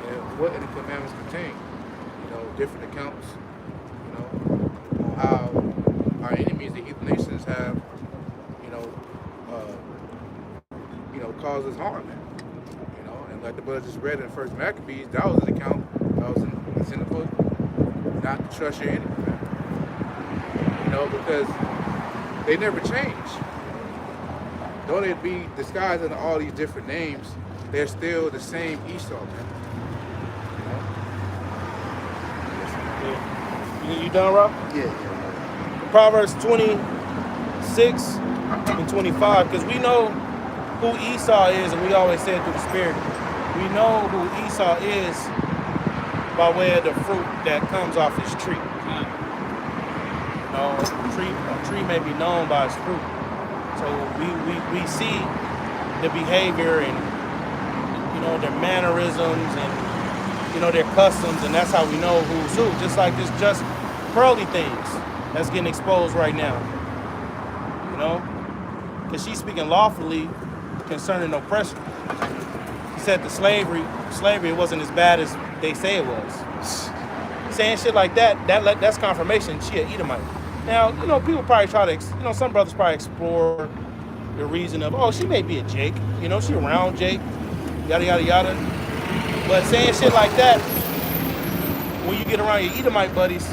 and what the commandments contain. You know, different accounts. You know, on how our enemies, the heathen nations, have, caused us harm, man. You know, and like the brother just read in First Maccabees, that was an account that was in the book. Not to trust your enemy, man. You know, because they never change. Though they be disguised under all these different names, they're still the same Esau, man. You know? You done, Rob? Yeah. Proverbs 26 and 25, because we know who Esau is, and we always say it through the Spirit. We know who Esau is by way of the fruit that comes off his tree. You know, a tree may be known by its fruit. So we see the behavior and, you know, their mannerisms and, you know, their customs, and that's how we know who's who. Just like this just pearly things that's getting exposed right now. You know? Because she's speaking lawfully concerning oppression. She said the slavery wasn't as bad as they say it was. Saying shit like that's confirmation she an Edomite. Now, you know, people probably try to, you know, some brothers probably explore the reason of, oh, she may be a Jake. You know, she around Jake, yada, yada, yada. But saying shit like that, when you get around your Edomite buddies,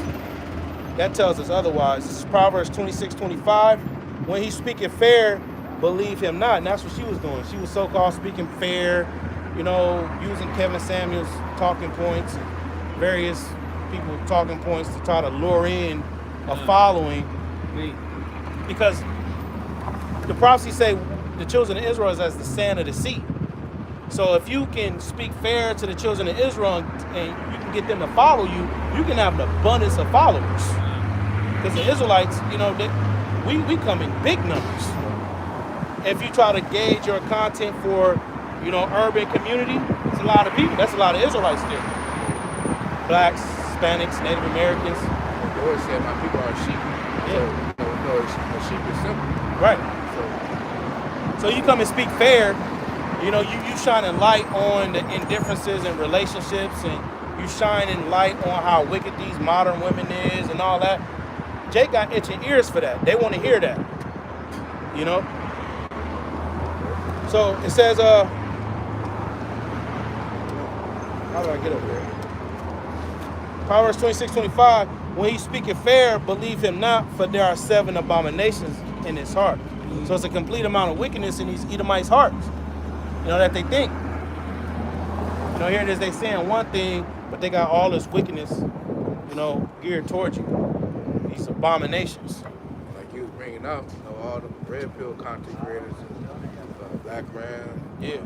that tells us otherwise. This is Proverbs 26:25. When he's speaking fair, believe him not. And that's what she was doing. She was so-called speaking fair, you know, using Kevin Samuel's talking points and various people talking points to try to lure in a following. Because the prophecy say the children of Israel is as the sand of the sea. So if you can speak fair to the children of Israel and you can get them to follow you, you can have an abundance of followers. Because the Israelites, you know, we come in big numbers. If you try to gauge your content for, you know, urban community, it's a lot of people. That's a lot of Israelites there. Blacks, Hispanics, Native Americans. The Lord said, my people are sheep. Yeah. So, you know, a sheep is simple. Right. So you come and speak fair, you know, you shining light on the indifferences and relationships, and you shining light on how wicked these modern women is and all that. Jake got itching ears for that. They want to hear that. You know? So it says, how do I get up there? Proverbs 26:25. When he speaketh fair, believe him not, for there are 7 abominations in his heart. So it's a complete amount of wickedness in these Edomites' hearts, that they think. Here it is, they saying one thing, but they got all this wickedness, geared towards you. These abominations. Like you was bringing up, all the red pill content creators, Black Man. Yeah,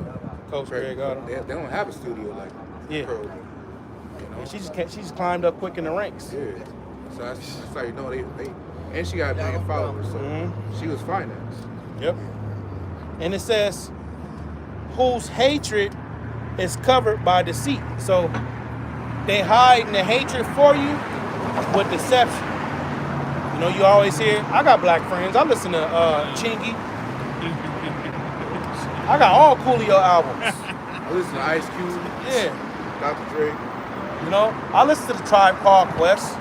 Coach Greg Otto. They don't have a studio like Pearl did, Yeah, she just climbed up quick in the ranks. Yeah, so that's how you know they and she got a million followers, so she was financed. Yep. And it says, whose hatred is covered by deceit. So they hide the hatred for you with deception. You always hear, I got black friends. I listen to Chingy. I got all Coolio albums. I listen to Ice Cube. Yeah. Dr. Dre. I listen to the Tribe Called Quest.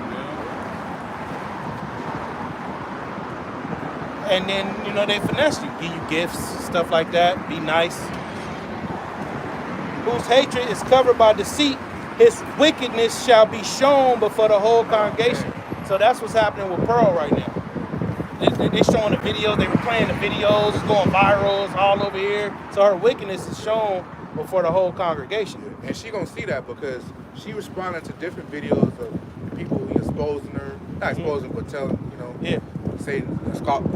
And then, they finesse you, give you gifts, stuff like that, be nice. Whose hatred is covered by deceit, his wickedness shall be shown before the whole congregation. So that's what's happening with Pearl right now. They showing the videos, they were playing the videos, it's going viral, it's all over here. So her wickedness is shown before the whole congregation. And she gonna see that because she responded to different videos of people exposing her, not exposing, but telling, saying,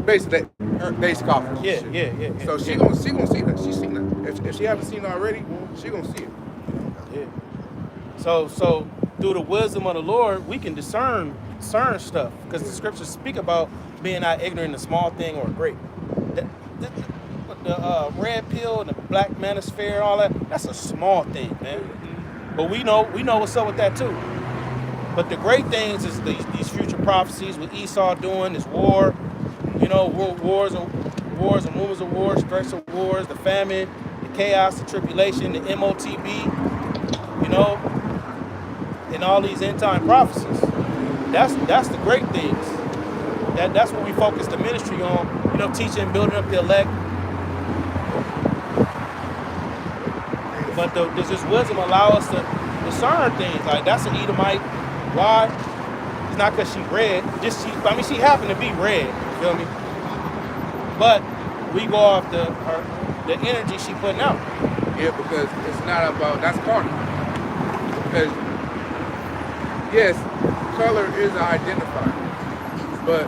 basically, they scoffing. Yeah. So she gonna see that. She's seen that. If she haven't seen it already, she gonna see it. Yeah. So through the wisdom of the Lord, we can discern stuff because the scriptures speak about being not ignorant of small thing or great. The red pill and the black manosphere and all that's a small thing, man. But we know what's up with that too. But the great things is these future prophecies with Esau doing this war, world wars and rumors of wars, threats of wars, the famine, the chaos, the tribulation, the MOTB, and all these end time prophecies. That's the great things. That's what we focus the ministry on, teaching and building up the elect. But does this wisdom allow us to discern things? Like, that's an Edomite. Why? It's not because she red. She happened to be red. You feel me? But we go off the energy she putting out. Yeah, because it's not about, that's carnal. Because, yes, color is an identifier. But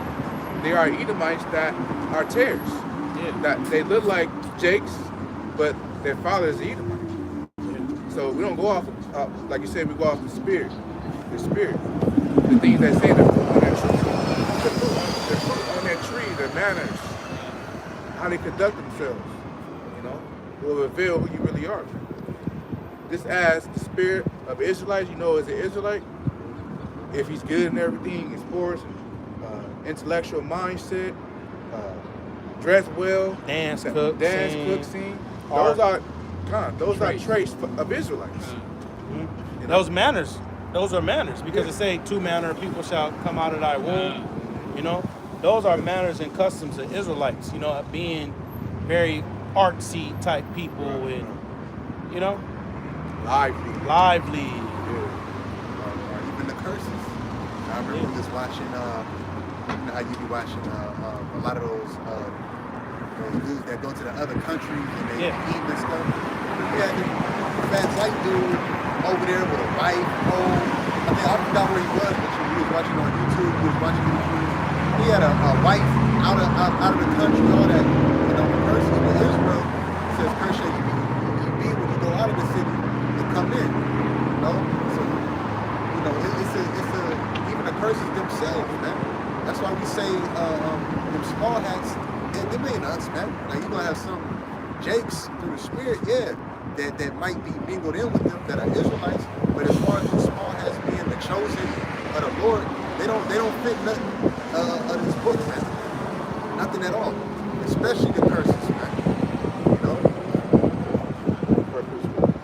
there are Edomites that are tares. Yeah. That they look like Jakes, but their father is Edomite. So we don't go off, like you said, we go off the spirit. The things they say that fruit on that tree. The fruit on that tree, their manners, how they conduct themselves, will reveal who you really are. Just as the spirit of Israelites, as an Israelite, if he's good in everything, in sports, intellectual mindset, dress well, dance, cook, sing. Those are traits of Israelites. Mm-hmm. Those manners. Those are manners because it say 2 manner of people shall come out of thy womb. Those are manners and customs of Israelites. Being very artsy type people and lively. Even the curses. I remember just watching. How you be watching a lot of those dudes that go to the other countries and they eat and stuff. Yeah, the fat white dude over there with a wife, home. I forgot where he was, but he was watching on YouTube. He was watching YouTube. He had a wife out of the country, all that. The curses with Israel says, "Curse shall you be when you go out of the city and come in." So it's even the curses themselves, man. That's why we say them small hats. Them ain't us, man. Now you gonna have some Jakes through the spirit, that might be mingled in with them that are Israelites, but as far as the small hats being the chosen of the Lord, they don't fit nothing of this book, man. Nothing at all. Especially the curses, man.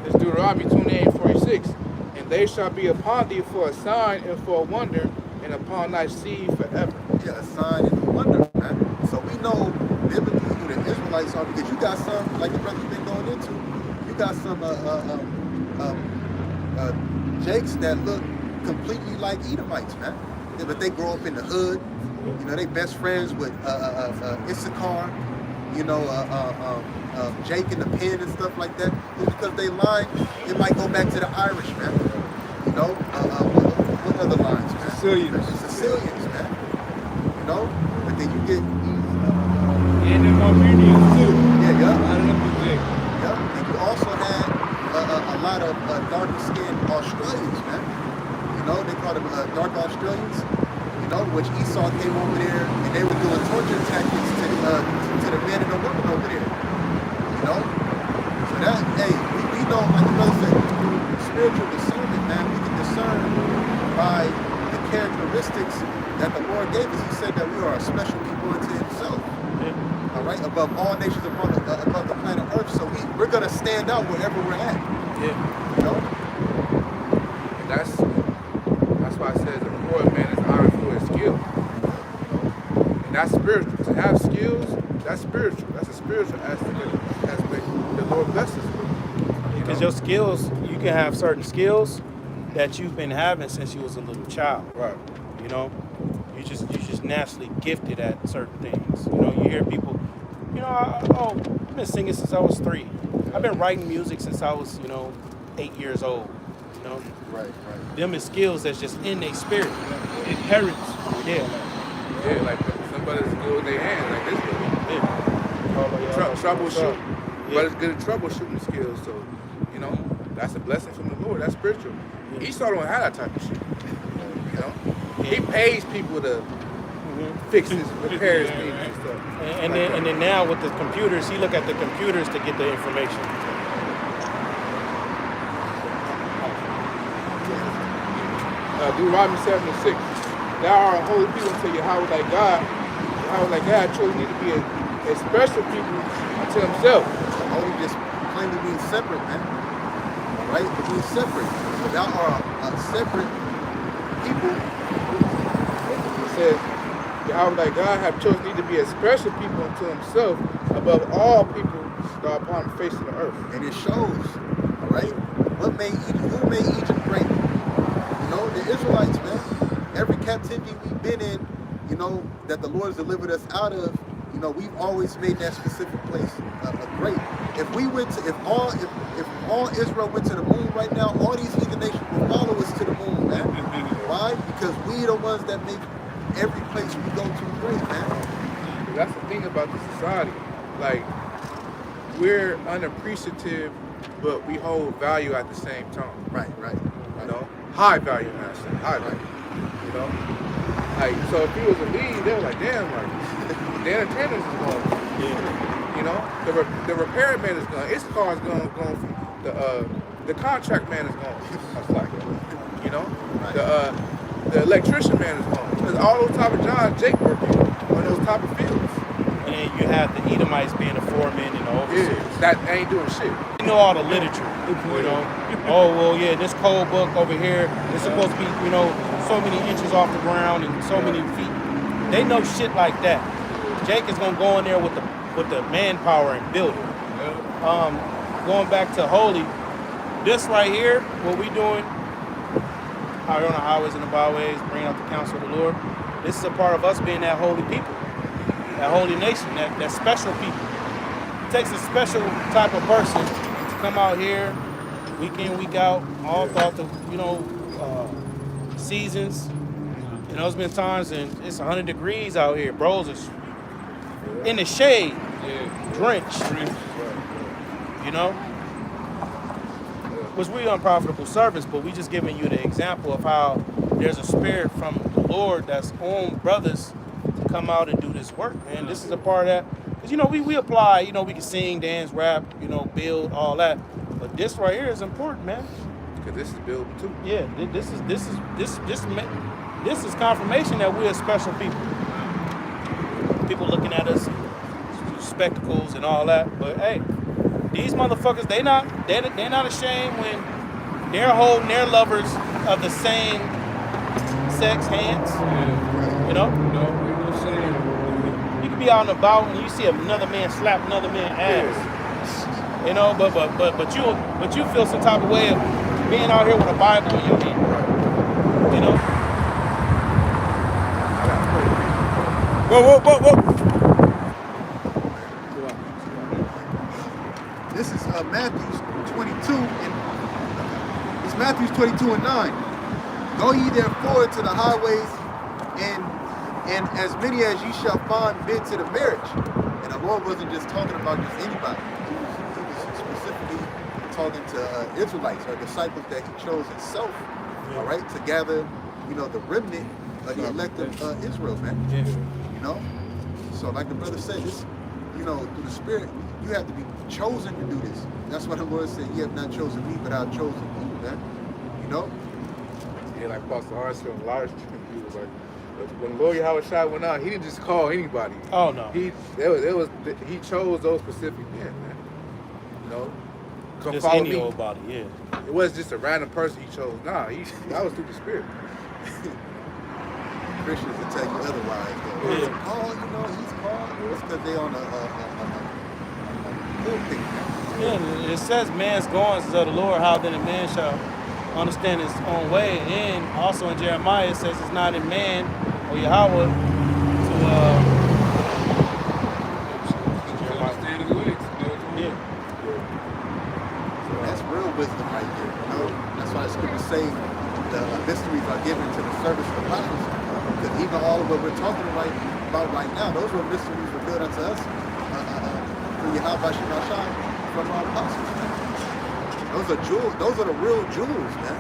It's Deuteronomy 28:46. And they shall be upon thee for a sign and for a wonder, and upon thy seed forever. Yeah, a sign and a wonder, man. So we know biblically who the Israelites are because you got some, like the brother's been going into, you got some Jakes that look completely like Edomites, man. but they grow up in the hood. You know, they best friends with Issachar. You know, Jake and the Pen and stuff like that. Just because they line, it might go back to the Irish, man. You know, what other lines, man? Sicilians, man. You know, but then you get And the Armenians too. yeah. A lot of them was there. Yep. And you also had a lot of darker skinned Australians, man. You know, they call them dark Australians. You know, which Esau came over there and they were doing torture tactics to the men and the women over there. You know? So that, hey, we know, like the brother said, through spiritual discernment, man, we can discern by the characteristics that the Lord gave us. He said that we are a special people unto himself. All right, above all nations above the planet Earth. So we're gonna stand out wherever we're at. Yeah. You know? And that's why it says a poor man is honored for his skill. You know? And that's spiritual. To have skills, that's spiritual. That's a spiritual aspect the Lord blesses with. Because your skills, you can have certain skills that you've been having since you was a little child. Right. You know, you just naturally gifted at certain things. You know, you hear people, you know, I've been singing since I was 3. I've been writing music since I was, 8 years old. You know, Right. them is skills that's just in their spirit, inherent. Yeah. Yeah, like somebody's good with their hands, like this one. Yeah. Troubleshoot. Yeah. But it's good at troubleshooting skills, so, you know, that's a blessing from the Lord. That's spiritual. Esau don't have that type of shit. You know? He pays people to fix his, repair his things and stuff. And then now with the computers, he look at the computers to get the information. Deuteronomy 7:6. Thou art a holy people unto Yahawah thy God. Yahawah thy God truly need to be a special people unto himself. Only just plainly being separate, man. All right, but being separate. So thou art a separate people. It says, Yahawah thy God have chosen thee to be a special people unto himself above all people that are upon the face of the earth. And it shows, all right, who made Egypt great? You know, the Israelites, man. Every captivity we've been in, you know, that the Lord has delivered us out of, you know, we've always made that specific place great. If all Israel went to the moon right now, all these heathen nations will follow us to the moon, man. Why? Because we the ones that make every place we go to great, man. That's the thing about the society. Like, we're unappreciative, but we hold value at the same time. Right. You know? High value, man. High value. You know? Like, so if he was a lead, they were like, damn, like, the entertainers is going. Yeah. You know? The repair man is gone. Its car is going from the contract man is gone. That's like it. You know? Right. The electrician man is gone. Because all those type of jobs Jake working on those type of fields. And then you have the Edomites being the foremen and the overseers. Yeah, that ain't doing shit. You know all the literature, you know. Oh, well, yeah, this code book over here is supposed to be, so many inches off the ground and so many feet. They know shit like that. Jake is gonna go in there with the manpower and build it. Going back to holy, this right here, what we doing out here on the highways and the byways, bringing out the counsel of the Lord. This is a part of us being that holy people, that holy nation, that special people. It takes a special type of person to come out here, week in, week out, all throughout the, seasons. There's been times and it's 100 degrees out here. Bros is in the shade, drenched, which we unprofitable service, but we just giving you the example of how there's a spirit from the Lord that's on brothers to come out and do this work, man. This is a part of that. Because, we apply, we can sing, dance, rap, build, all that. But this right here is important, man. Because this is building too. Yeah, this is confirmation that we're a special people. People looking at us, spectacles and all that. But hey, these motherfuckers, they're not ashamed when they're holding their lovers of the same sex hands. Yeah. No, no shame. You can be out and about and you see another man slap another man's ass. But you feel some type of way of being out here with a Bible in your hand. Whoa. This is Matthew 22 and it's Matthew 22 and 9. Go ye therefore to the highways and as many as ye shall find bid to the marriage. And the Lord wasn't just talking about just anybody. He was specifically talking to Israelites or disciples that he chose himself, all right, to gather, the remnant of the elect of Israel, man. Yeah. So like the brother said, this, through the Spirit, you have to be chosen to do this. That's why the Lord said, "You have not chosen me, but I've chosen you," man. Yeah, like Pastor Harrison and Lars, he was like, when Lord Yahawashi went out, he didn't just call anybody. Oh no. He chose those specific men, man. Come Just follow any me. old body, yeah. It wasn't just a random person he chose. Nah, that was through the Spirit. Christians will tell you otherwise, though. Yeah. He's called. It's because they on a pulpit. Yeah, it says man's goings is of the Lord, how then a man shall understand his own way. And also in Jeremiah it says it's not in man or Yahawah to Understand his ways. yeah. That's real wisdom right there. That's why the scriptures say the mysteries are given to the service of the prophets. Because even all of what we're talking about right now, those were mysteries revealed unto us through Yahawashi from our apostles. Those are jewels. Those are the real jewels, man.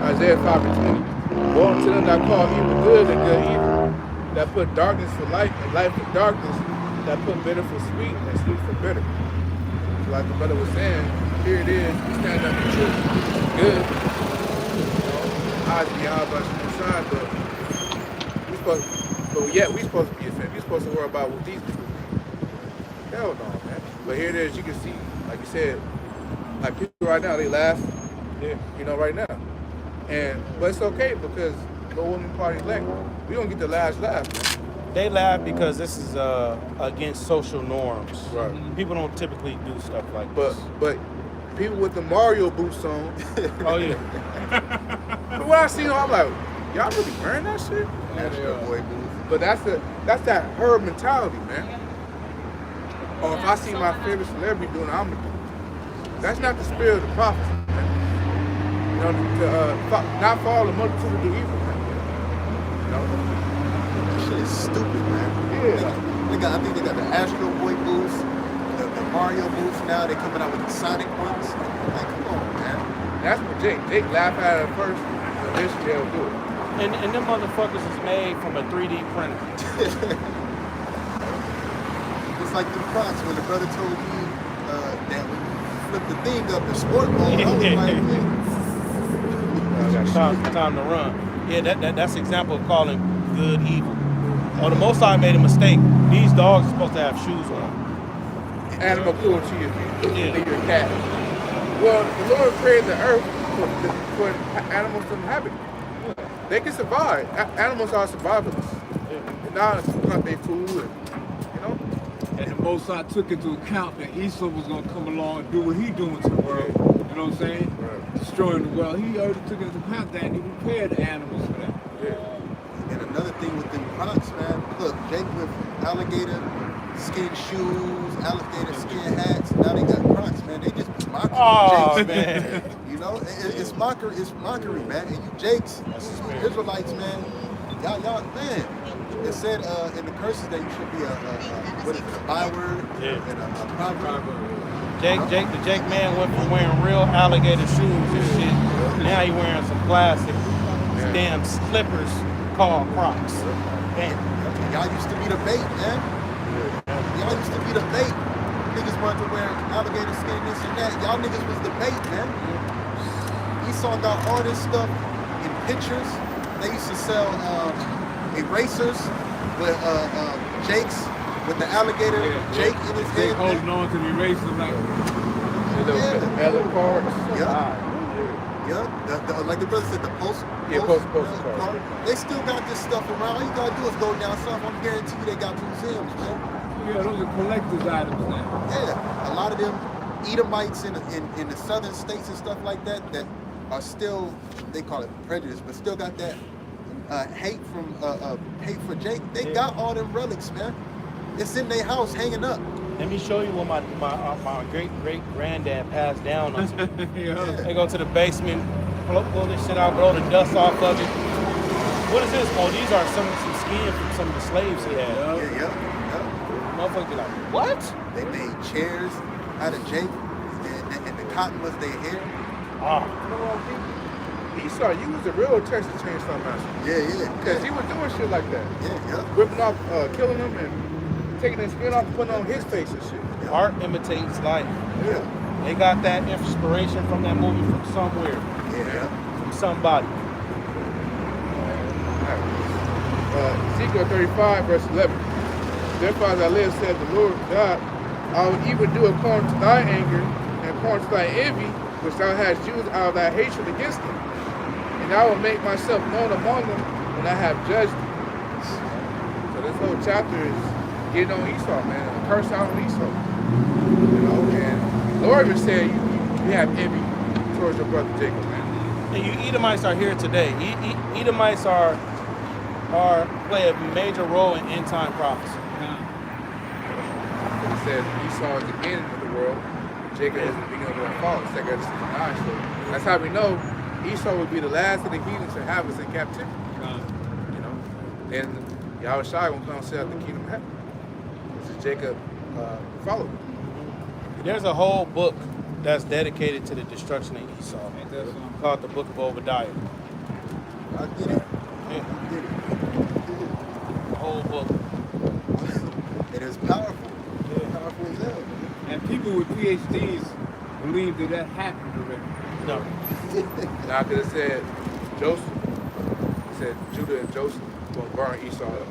Isaiah 5:20. Woe unto them that call evil good and good evil, that put darkness for light and light for darkness, that put bitter for sweet and sweet for bitter. So like the brother was saying, here it is, we stand up for truth, good. Eyes be out by the side, but we supposed to be offended. We supposed to worry about what these people think. Hell no, man. But here it is, you can see, like you said, like people right now, they laugh, right now. But it's okay because no woman party elect, we don't get the last laugh, man. They laugh because this is against social norms. Right. People don't typically do stuff like this. But people with the Mario boots on. Oh yeah. But when I see them, I'm like, y'all really wearing that shit? But that's that herd mentality, man. Or if I see my favorite celebrity doing it, I'm gonna do it. That's not the spirit of the prophets, man. Not follow the multitude of the evil, man. That shit is stupid, man. Yeah. I think they got the Astro Boy boots, the Mario boots now. They're coming out with the Sonic ones. Like, come on, man. That's what Jake laughed at it first, but eventually they'll do it. And them motherfuckers is made from a 3D printer. It's like the Crocs when the brother told me that when you flip the thing up in sport mode, I was like, Time to run. Yeah, that's an example of calling good evil. Oh, the Most High made a mistake. These dogs are supposed to have shoes on. Animal cruelty is your cat. Well, the Lord created the earth for animals to inhabit. They can survive. Animals are survivalists. Now it's hunt their food, And the Most High took into account that Esau was going to come along and do what he doing to the world. You know what I'm saying? Right. Destroying the world. He already took into account that and he prepared the animals for that. And another thing with them Crocs, man. Look, Jake with alligator skin shoes, alligator skin hats. Now they got Crocs, man. They just be mocking Jakes, man. It's mockery, man. And you Jakes, you Israelites, man. Y'all, man. It said in the curses that you should be a byword and a proverb. The Jake man went from wearing real alligator shoes and shit. Now he wearing some plastic damn slippers called Crocs. And y'all used to be the bait, man. Y'all used to be the bait. Niggas wanted to wear alligator skin, this and that. Y'all niggas was the bait, man. Esau got all this stuff in pictures. They used to sell erasers with Jake's with the alligator Jake in his head. Holding on to the eraser like Ellen cards. Like the brother said, the post card. They still got this stuff around. All you gotta do is go down south. I'm guarantee you they got museums, man. Yeah, those are collector's items now. Yeah, a lot of them Edomites in the southern states and stuff like that are still, they call it prejudice, but still got that hate for Jake. They got all them relics, man. It's in their house hanging up. Let me show you what my great granddad passed down unto me. They go to the basement, blow this shit out, blow the dust off of it. What is this? Oh, these are some skin from some of the slaves he had. Yeah. Motherfucker be like, what? They made chairs out of Jake, and the cotton was their hair. Oh. Esau, you was the real Texas Chainsaw Massacre. Yeah. Because he was doing shit like that. Yeah. Ripping off, killing them and taking his skin off and putting on his face and shit. Art imitates life. Yeah. They got that inspiration from that movie from somewhere. Yeah. From somebody. Ezekiel 35, verse 11. Therefore, as I live, said the Lord God, I will even do according to thy anger and according to thy envy, which thou hast used out of thy hatred against them. And I will make myself known among them when I have judged them. So this whole chapter is getting on Esau, man. A curse out on Esau. You know, and the Lord even said you have envy towards your brother Jacob, man. And you Edomites are here today. Edomites play a major role in end time prophecy. He said Esau is the beginning of the world, Jacob is the beginning of the fall. It's like 9. So that's how we know Esau would be the last of the heathens to have us in captivity. You know, and Yahawashi will come and set up the kingdom of heaven. This is Jacob followed. There's a whole book that's dedicated to the destruction of Esau, called the Book of Obadiah. I get it. Yeah. The whole book. It is powerful. Powerful as hell. And people with PhDs believe that happened already. No. Now, because it said Joseph, it said Judah and Joseph will burn Esau up.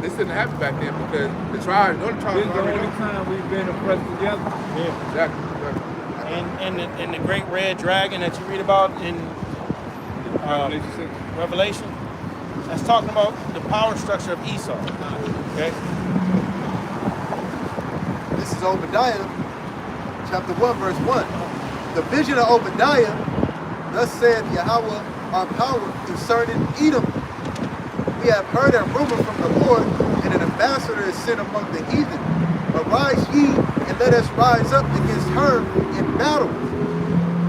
This didn't happen back then because the tribe, Northern tribe, This is the only time we've been oppressed together. Yeah. Exactly. And the great red dragon that you read about in Revelation, that's talking about the power structure of Esau. Okay? This is Obadiah, chapter 1, verse 1. The vision of Obadiah, thus saith Yahawah, our power concerning Edom. We have heard a rumor from the Lord, and an ambassador is sent among the heathen. Arise ye, and let us rise up against her in battle.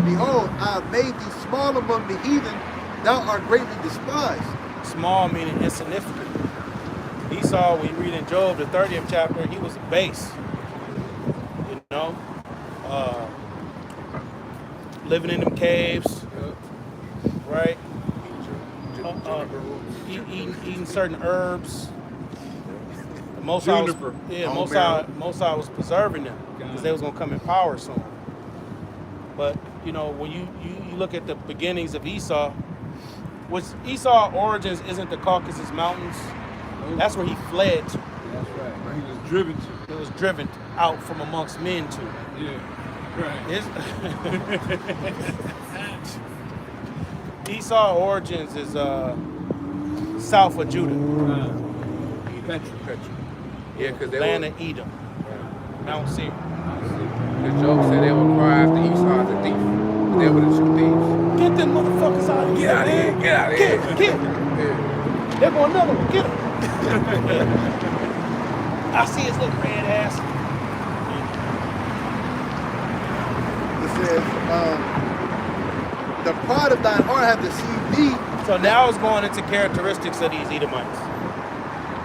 Behold, I have made thee small among the heathen, thou art greatly despised. Small meaning insignificant. Esau, when you read in Job, the 30th chapter, he was a base. You know? Living in them caves, right? Eating certain herbs. Mosai was preserving them because they was gonna come in power soon. But you know, when you look at the beginnings of Esau, which Esau's origins isn't the Caucasus Mountains. That's where he fled to. That's right. He was driven to. It was driven out from amongst men to. Yeah. Right. Esau's origins is south of Judah. Petra. Yeah, because they Land were, of Edom. Mount Seir. because Job said they would cry after Esau as a thief. They were the two thieves. Get them motherfuckers out of here. Get out of here, get out of here. Get him. Yeah. There go another one. Get him. I see his little red ass. It says, the pride of thine heart hath deceived thee. So now it's going into characteristics of these Edomites.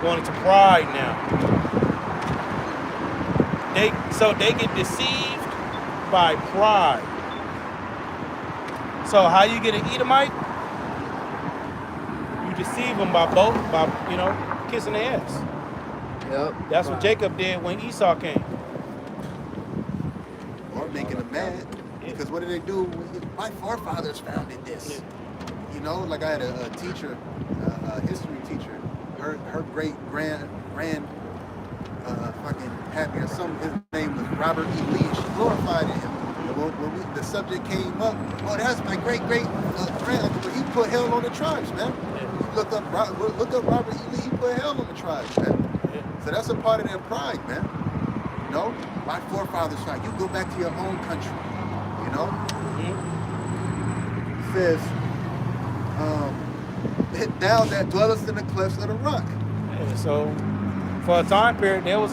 Going into pride now. They get deceived by pride. So how you get an Edomite? You deceive them by kissing their ass. Yep. That's what Jacob did when Esau came. Or making them mad. Because what did they do? My forefathers founded this. You know, like I had a teacher, a history teacher. Her great grand fucking happy or something. His name was Robert E. Lee. She glorified him. And when the subject came up, oh, that's my great granduncle. He put hell on the tribes, man. Look up Robert E. Lee. He put hell on the tribes, man. So that's a part of their pride, man. You know, my forefathers tried. You go back to your own country. You know, It says, thou that dwellest in the clefts of the rock. Yeah, so for a time period, they was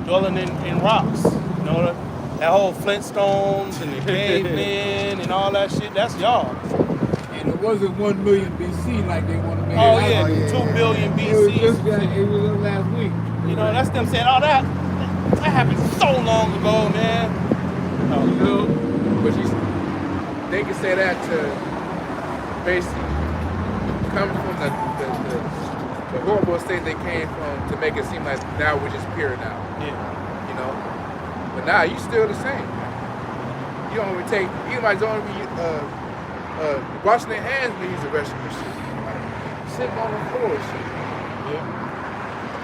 dwelling in rocks. You know, that whole Flintstones and the cavemen and all that shit. That's y'all. And it wasn't 1 million BC like they want to make Oh it yeah, out. yeah, 2 billion It was BC. just it was last week. You know, that's them saying, oh, that happened so long ago, man. Oh, You know, But they can say that to basically come from the horrible state they came from to make it seem like now we're just pure now. yeah. You know? But now you still the same. You don't even take, anybody don't even washing their hands when you use the restroom and shit. Sitting on the floor and shit. Yeah.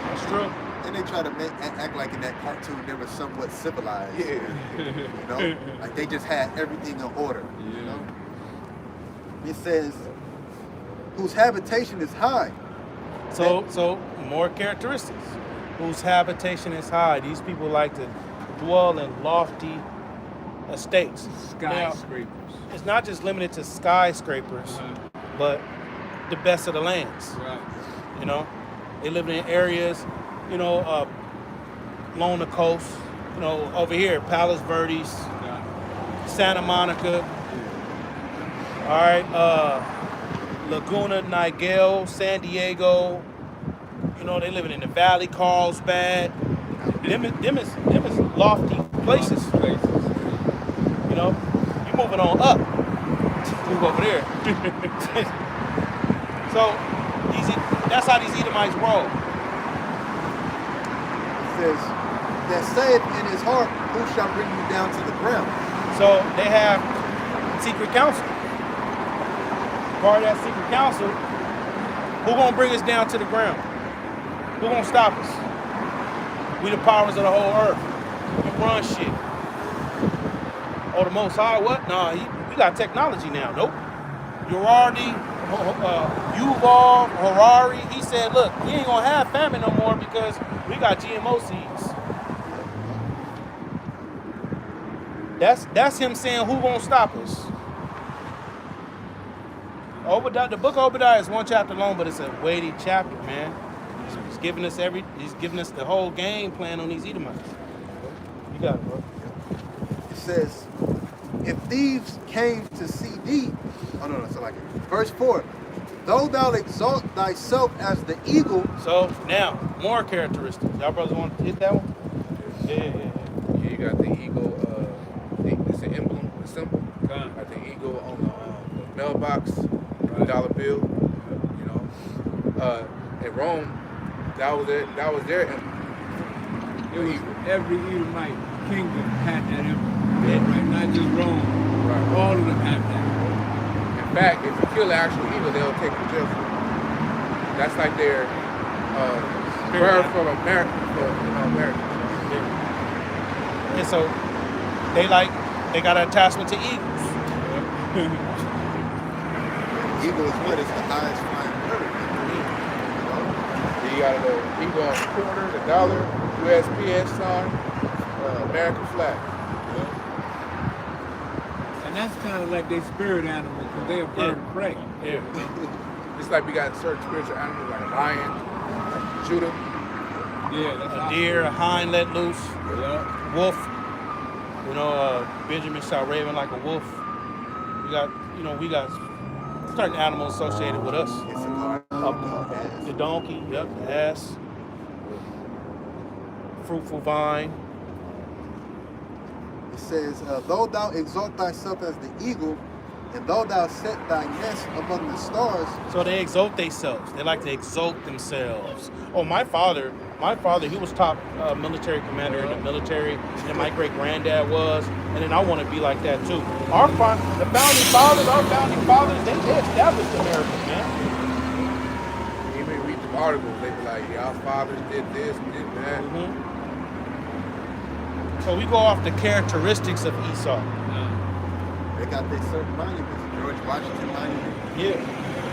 That's true. And they try to act like in that cartoon they were somewhat civilized. Yeah. You know? Like they just had everything in order. You know? It says, whose habitation is high. So more characteristics. Whose habitation is high. These people like to dwell in lofty estates. Now, skyscrapers. it's not just limited to skyscrapers, but the best of the lands. Right. You know, they live in areas, you know, along the coast. You know, over here, Palos Verdes, Santa Monica. All right, Laguna Niguel, San Diego. You know, they living in the Valley, Carlsbad. Them is lofty places. You know, you moving on up. Move over there. So that's how these Edomites roll. It says, that saith in his heart, who shall bring you down to the ground? So they have secret council. Part of that secret council, who gonna bring us down to the ground? Who gonna stop us? We the powers of the whole earth. We run shit. Oh, the Most High, what? Nah, we got technology now. Nope. Urardi, Yuval, Harari, he said, look, we ain't gonna have famine no more because we got GMO seeds. That's him saying, who gonna stop us? Obadiah, the book of Obadiah is one chapter long, but it's a weighty chapter, man. He's giving us the whole game plan on these Edomites. You got it, bro. It says, if thieves came to see thee, so like it. Verse 4, though thou exalt thyself as the eagle. So now, more characteristics. Y'all brothers want to hit that one? Yeah. Yeah, you got the eagle, it's an emblem, a symbol. Got the eagle on the mailbox, the dollar bill, you know. In Rome, that was their emblem. Every Edomite kingdom had that emblem. Right? Not just Rome. Right. All of them have that. In fact, if you kill an actual eagle, they'll take you to jail for it. That's like their bird from America, America. And so they got an attachment to eagles. Eagle is what? It's the highest flying bird. You got the eagle on the corner, the dollar, USPS sign, American flag. And that's kind of like their spirit animal because they're a bird of prey. Yeah. It's like we got certain spiritual animals like a lion, like Judah. Yeah, that's A deer, a hind let loose, Yeah. wolf. You know, Benjamin shot raven like a wolf. We got certain animals associated with us. It's a car. The donkey, yep, the ass. Fruitful vine. It says, though thou exalt thyself as the eagle, and though thou set thy nest among the stars. So they exalt themselves. They like to exalt themselves. Oh, my father, he was top military commander in the military, and my great granddad was, and then I want to be like that too. Our founding fathers, they established America, man. Even read the articles, they be like, yeah, our fathers did this, did that. Mm-hmm. So we go off the characteristics of Esau. They got their certain monuments. George Washington monument. Yeah.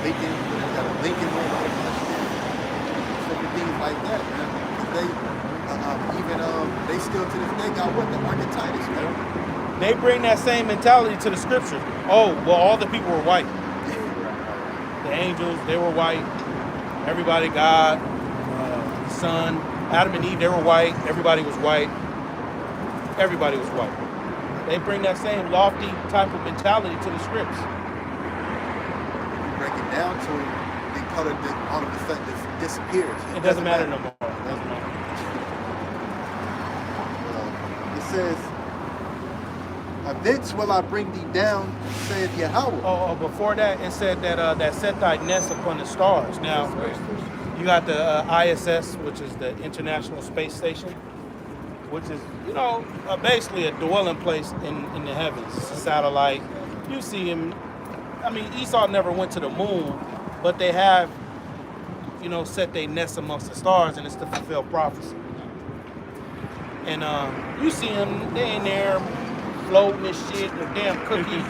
Lincoln, they got a Lincoln memorial. Certain things like that, man. They still to this day got what? The Arc of Titus, man. they bring that same mentality to the scriptures. Oh, well, all the people were white. The angels, they were white. Everybody, God, the Son, Adam and Eve, they were white. Everybody was white. Everybody was white. They bring that same lofty type of mentality to the scripts. Break it down to it, the color all of a sudden just disappears. It doesn't matter no more. It doesn't matter. It says, "Thence will I bring thee down," saith Yahawah. Oh, before that, it said that that set thy nest upon the stars. Now, you got the ISS, which is the International Space Station, which is, basically a dwelling place in the heavens. It's a satellite. You see him. I mean, Esau never went to the moon, but they have, set their nest amongst the stars, and it's to fulfill prophecy. And you see them, they in there floating and shit, the damn cookie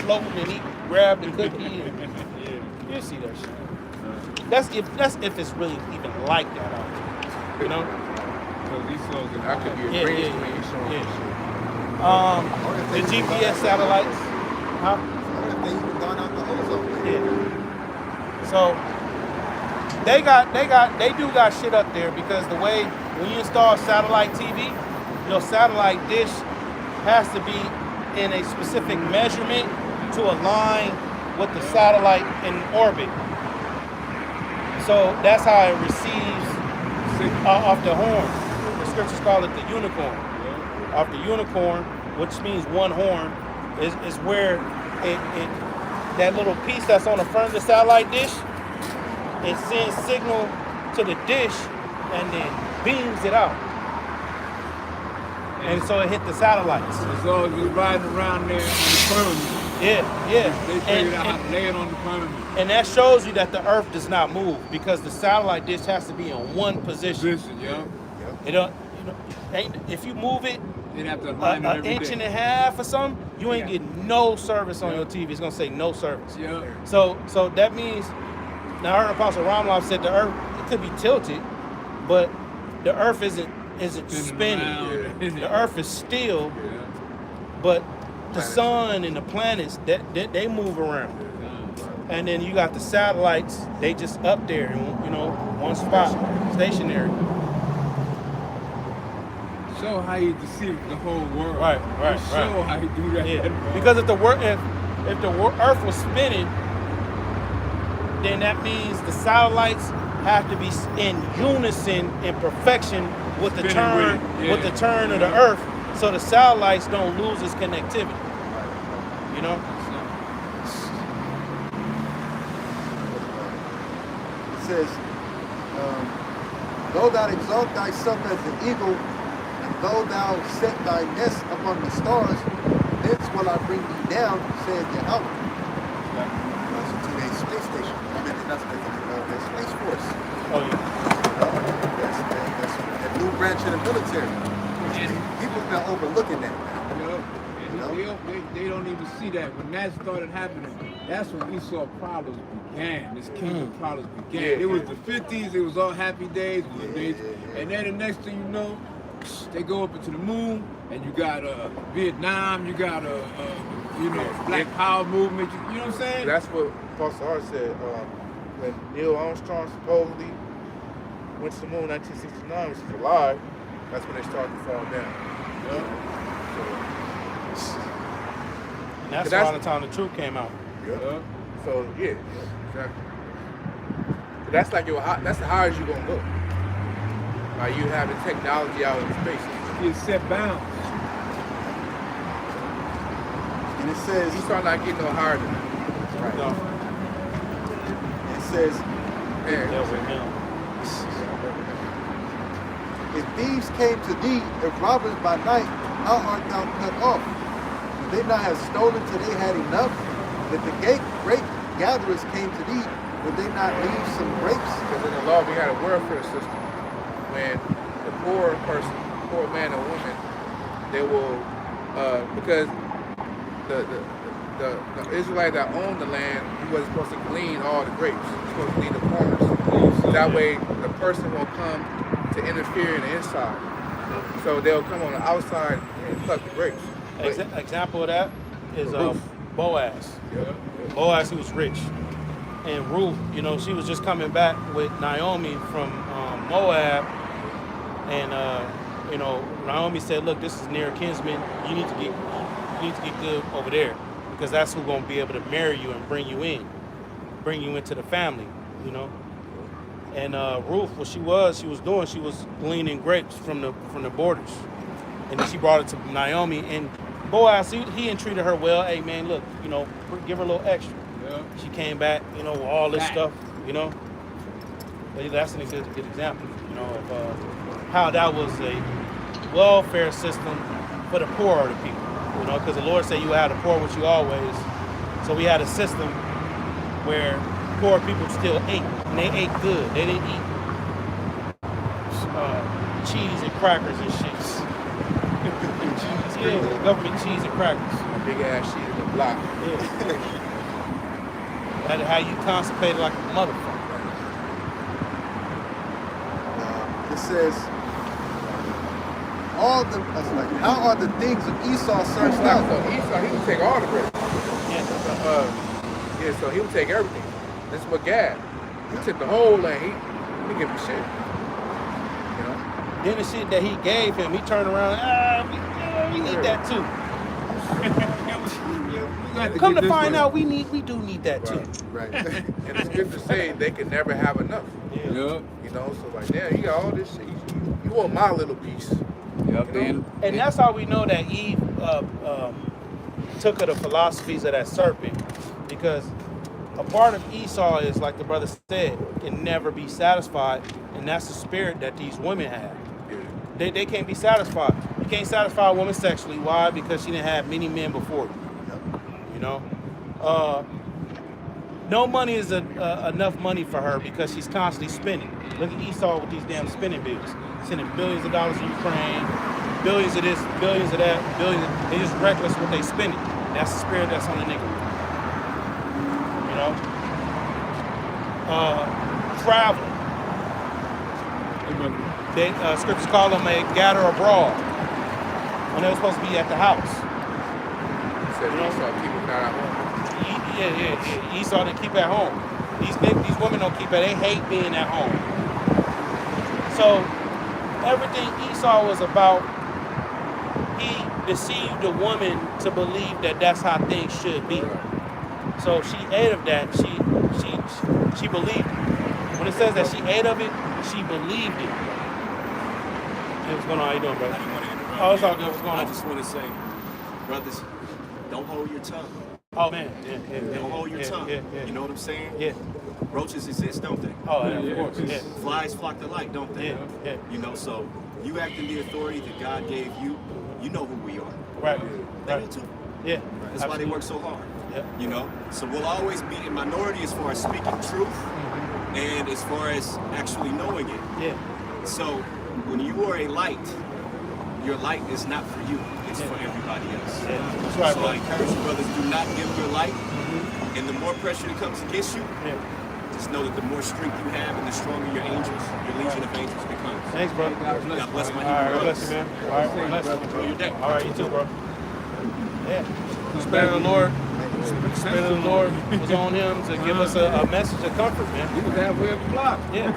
floating, and he grabbed the cookie. And you see that shit. That's if it's really even like that out there, Because that could be a brain the GPS satellites, huh? They even gone out the ozone. Yeah. So they do got shit up there, because the way when you install satellite TV, your satellite dish has to be in a specific measurement to align with the satellite in orbit. So that's how it receives off the horn. The scriptures call it the unicorn. Off the unicorn, which means one horn, is where it that little piece that's on the front of the satellite dish, it sends signal to the dish and then beams it out. And so it hit the satellites. It's all just riding around there on the firmament. Yeah. They figured out how to lay it on the firmament. And that shows you that the earth does not move, because the satellite dish has to be in one position. It don't, if you move it They'd have to align it an every inch day. and a half or something, you ain't Yeah. getting no service on your TV. It's gonna say no service. Yeah. So that means, now I heard Apostle Ramlov said the earth, it could be tilted, but the earth isn't spinning. around. The earth is still, but the sun and the planets, they move around. And then you got the satellites, they just up there in one spot, stationary. Show how you deceive the whole world. Right. Show how you do that. Yeah. bro. Because if the earth was spinning, then that means the satellites have to be in unison, in perfection with the Spinning turn with it, with the yeah. turn of the earth, so the satellites don't lose its connectivity. It says, "Though thou exalt thyself as the eagle, and though thou set thy nest among the stars, thence will I bring thee down, saith Yahawah." That's to their space station. I mean, that's their space force. Oh yeah. That's that new branch of the military. People's been overlooking that now. They don't even see that. When that started happening, that's when we saw problems began. This kingdom problems began. It was the 50s, it was all happy days, and then the next thing you know, they go up into the moon, and you got Vietnam, you got Black Power movement. You know what I'm saying? That's what Apostle Hart said. When Neil Armstrong supposedly went to the moon in 1969, which is a lie, that's when they started to fall down. And that's around the time the truth came out. So exactly. But that's like that's the highest you're gonna go. Like you have the technology out in space. You set bounds. And it says, You start not getting no higher than that. right. No. It says, Yeah, with him. "If thieves came to thee, if robbers by night, how art thou cut off? Would they not have stolen till they had enough? If the grape gatherers came to thee, would they not leave some grapes?" Because in the law we had a welfare system. When the poor person, poor man or woman, they will because the Israelite that owned the land, he wasn't supposed to glean all the grapes. He was supposed to glean the corners. That way the person won't come to interfere in the inside. So they'll come on the outside and pluck the grapes. Example of that is Boaz. Yeah. Boaz, he was rich. And Ruth, you know, she was just coming back with Naomi from Moab. And, you know, Naomi said, look, this is near kinsman. You need to get good over there because that's who's going to be able to marry you and bring you into the family, you know. And Ruth, what she was gleaning grapes from the borders. And then she brought it to Naomi. And Boaz, he entreated her well. Hey, man, look, you know, give her a little extra. Yeah. She came back, you know, with all this stuff, you know. But that's a good example, you know, of how that was a welfare system for the poor of the people, you know, because the Lord said you had the poor with you always. So we had a system where poor people still ate, and they ate good. They didn't eat cheese and crackers and shit. Yeah, government cheese and crackers. A big ass sheet in the block. Yeah. That's how you constipated like a motherfucker. It says, how are the things of Esau searched So out? Esau, he would take all the bread. Yeah. So he would take everything. That's what Gad. He took the whole land. He give him shit. You know? Then the shit that he gave him, he turned around, we need that too. Come to find out, we do need that too. Right. And the scriptures say they can never have enough. Yeah. Yep. You know, so like, damn, you got all this shit. You want my little piece. Yep. You know? And that's how we know that Eve took of the philosophies of that serpent, because a part of Esau is, like the brother said, can never be satisfied, and that's the spirit that these women have. Yeah. They can't be satisfied. You can't satisfy a woman sexually. Why? Because she didn't have many men before you. You know? No money is enough money for her because she's constantly spending. Look at Esau with these damn spending bills. Sending billions of dollars to Ukraine, billions of this, billions of that, billions. They just reckless what they spending. That's the spirit that's on the nigga. You know? Traveling. Scriptures call them a gather abroad when they were supposed to be at the house. He said Esau keep it not at home. Yeah. Esau didn't keep at home. These women don't keep at. They hate being at home. So everything Esau was about, he deceived the woman to believe that that's how things should be. So she ate of that. She believed it. When it says that she ate of it, she believed it. Hey, what's going on? How you doing, brother? Oh, it's all good. What's going on? I just want to say, brothers, don't hold your tongue. Oh man, yeah. Don't hold your tongue. Yeah. You know what I'm saying? Yeah. Roaches exist, don't they? Oh, yeah, of course. Yeah. Flies flock to light, don't they? Yeah. You know, so you act in the authority that God gave you. You know who we are. Right. They do too. Yeah. That's why they work so hard. Yeah. You know, so we'll always be in minority as far as speaking truth and as far as actually knowing it. Yeah. So when you are a light, your light is not for you. It's for everybody else. Yeah. That's right, So I encourage you, brothers, do not give your light. And the more pressure that comes against you, just know that the more strength you have and the stronger your angels, your legion of angels becomes. Thanks, bro. God bless my All right, Hebrew God bless brothers. you, man. All right, bless you. Enjoy your day. All right, you too, bro. Yeah. The Spirit of the Lord was on him to give us a message of comfort, man. He was halfway up the block. Yeah.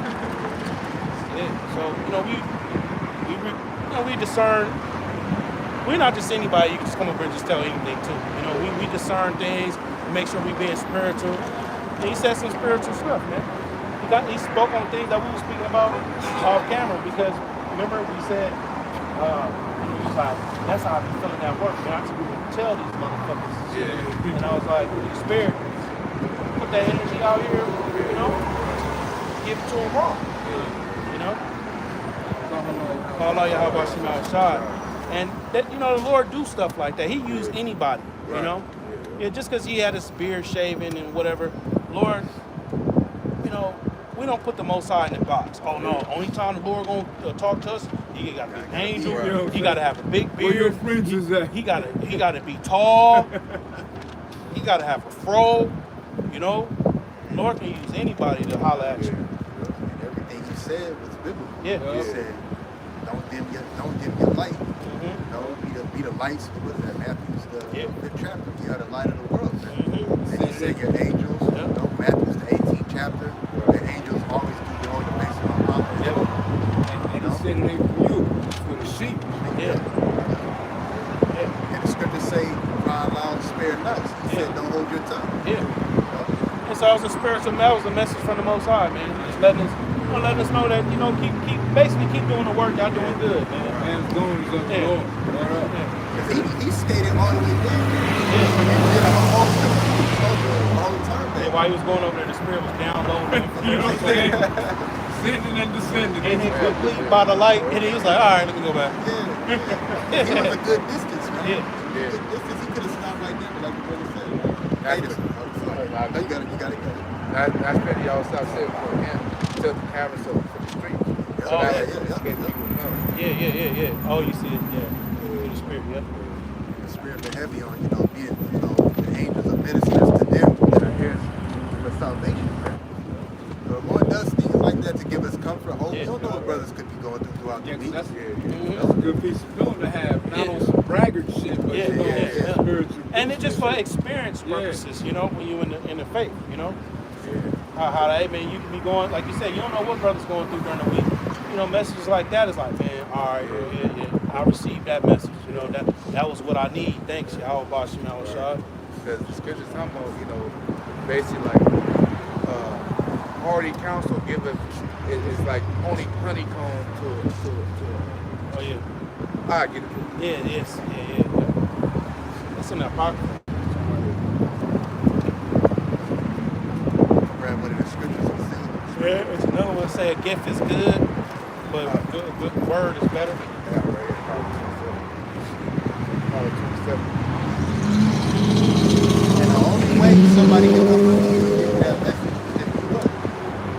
So, you know, we discern. We're not just anybody you can just come over and just tell anything to. You know, we discern things, make sure we being spiritual. And he said some spiritual stuff, man. He spoke on things that we were speaking about off camera, because remember we said he was like, that's how I be feeling at work, man. I just be able to tell these motherfuckers. Yeah. And I was like, the spirit, put that energy out here, you know, give it to him raw. You know? Call out Yahawashi outside. And that, you know, the Lord do stuff like that. He used anybody, you know? Yeah, just because he had his beard shaven and whatever. Lord, you know, we don't put the Most High in the box. Oh no, only time the Lord gonna talk to us, he got to be an angel. He got to have a big Where your beard. friends is at? He got to be tall. He got to have a fro. You know, Lord can use anybody to holler at you. Everything he said was biblical. Yeah. He said, don't dim your light. Mhm. Don't be the be the lights. What is that? Matthew's the 5th chapter. You are the light of the world. Man. Mm-hmm. And he said your angels. You know, Matthew's the 18th chapter. The angels always do the ordination on Mount Heaven. And he said it ain't for you, it's for the sheep. Yeah. And the scriptures say, cry loud, spare not. He said, don't hold your tongue. Yeah. And so it was a spiritual, that was a message from the Most High, man. Just letting us know that, you know, basically keep doing the work. Y'all doing good, man. Man's going is up the Lord. Because he skated all the way down. And did a whole time. Yeah, while he was going over there, the spirit was down low. You know what I'm saying? Ascending and descending. And he complete by the light, and he was like, all right, let me go back. Yeah. He was a good distance, man. Yeah. Good distance. He could have stopped right there, like the brother said. You gotta go. That's what Yahawashi said for him. Took the camera for the street. So people know. Yeah. Oh, you see it, through the spirit, The spirit been heavy on, you know, being, you know, the angels are ministers to them that are here for salvation, man. The Lord does things like that to give us comfort, hope. You don't know what brothers could be going throughout the week. That's a good piece of film to have. Not on some braggart shit, but you know, spiritual. And it's just for experience purposes, you know, when you in the faith, you know. How hey man, you can be going, like you said, you don't know what brother's going through during the week. You know, messages like that is like, man, all right, I received that message. You know, that was what I need. Thanks, Yahawah, Bahasham, Yahawashi. Because the scriptures talking about, you know, basically like party counsel give us it's like only honeycomb to Oh yeah. I get it. Yeah, it is. Yeah. It's in the Apocrypha. Grab one of the scriptures and see. Yeah, it's another one say a gift is good, but a good word is better. Yeah, right here. Probably 27. And the only way somebody can come to you and get that message is if you look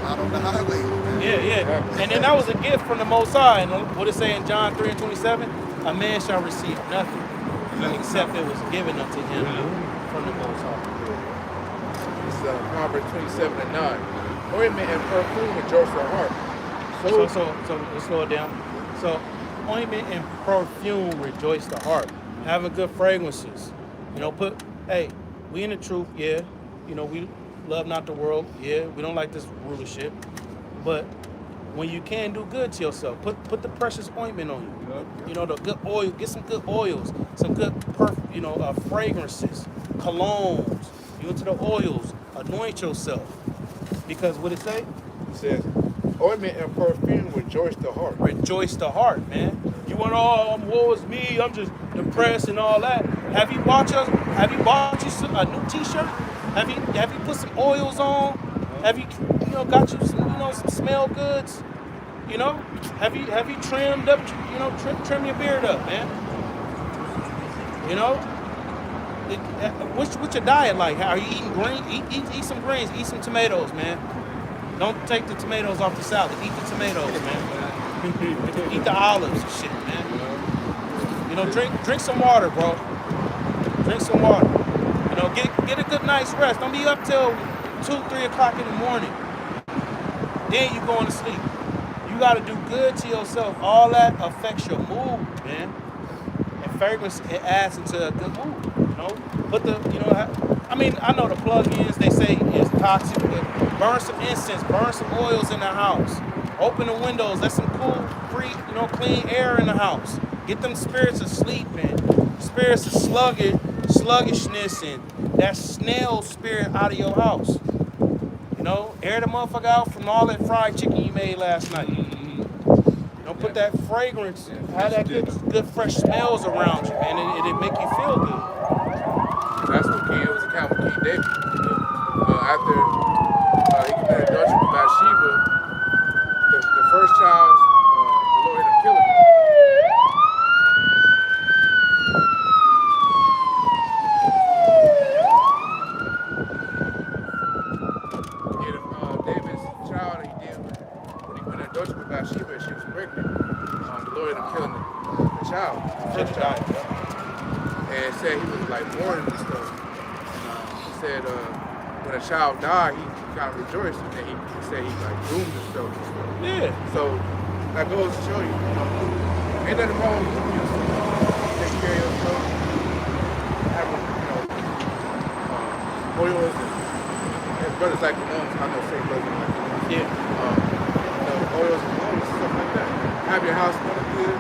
out on the highway, man. Yeah. And then that was a gift from the Most High. And what it say in John 3:27? A man shall receive nothing except it was given unto him from the Most High. It's Proverbs 27:9. Ointment and perfume rejoice the heart. So let's slow it down. So ointment and perfume rejoice the heart. Having good fragrances. You know, we in the truth, yeah. You know, we love not the world, yeah. We don't like this rulership. But when you can do good to yourself, put the precious ointment on you. You know, the good oil, get some good oils, some good fragrances, colognes. You into the oils, anoint yourself. Because what it say? It says, ointment and perfume rejoice the heart. Rejoice the heart, man. You want woe is me, I'm just depressed and all that. Have you bought you a new t-shirt? Have you put some oils on? Have you got you some smell goods? You know? Have you trimmed up, trim your beard up, man? You know? What's your diet like? Are you eating green? Eat some greens, eat some tomatoes, man. Don't take the tomatoes off the salad. Eat the tomatoes, man. Eat the olives and shit, man. You know, drink some water, bro. Drink some water. You know, get a good night's rest. Don't be up till 2-3 o'clock in the morning. Then you going to sleep. You got to do good to yourself. All that affects your mood, man. And fragrance, it adds into a good mood. You know, I know the plug-ins, they say is toxic, but burn some incense, burn some oils in the house. Open the windows, let some cool, free, clean air in the house. Get them spirits of sleep and spirits of sluggishness and that snail spirit out of your house. You know, air the motherfucker out from all that fried chicken you made last night. Put that fragrance, have that good fresh smells around you, man. It'll make you feel good. That's what King was account with King David. After he committed adultery with Bathsheba, the first child, the Lord ended up killing him. David's child he did when he committed adultery with Bathsheba, she was pregnant. The Lord ended up killing the child, the first child. And said he was like mourning and stuff. He said when a child died, he kind of rejoiced, and then he said he like groomed himself and stuff. Yeah. So that goes to show you, ain't nothing wrong with you taking care of yourself. oils and brothers like the ones, I know say brothers like the ones. Yeah. Oils and oils, stuff like that. Have your house smelling good,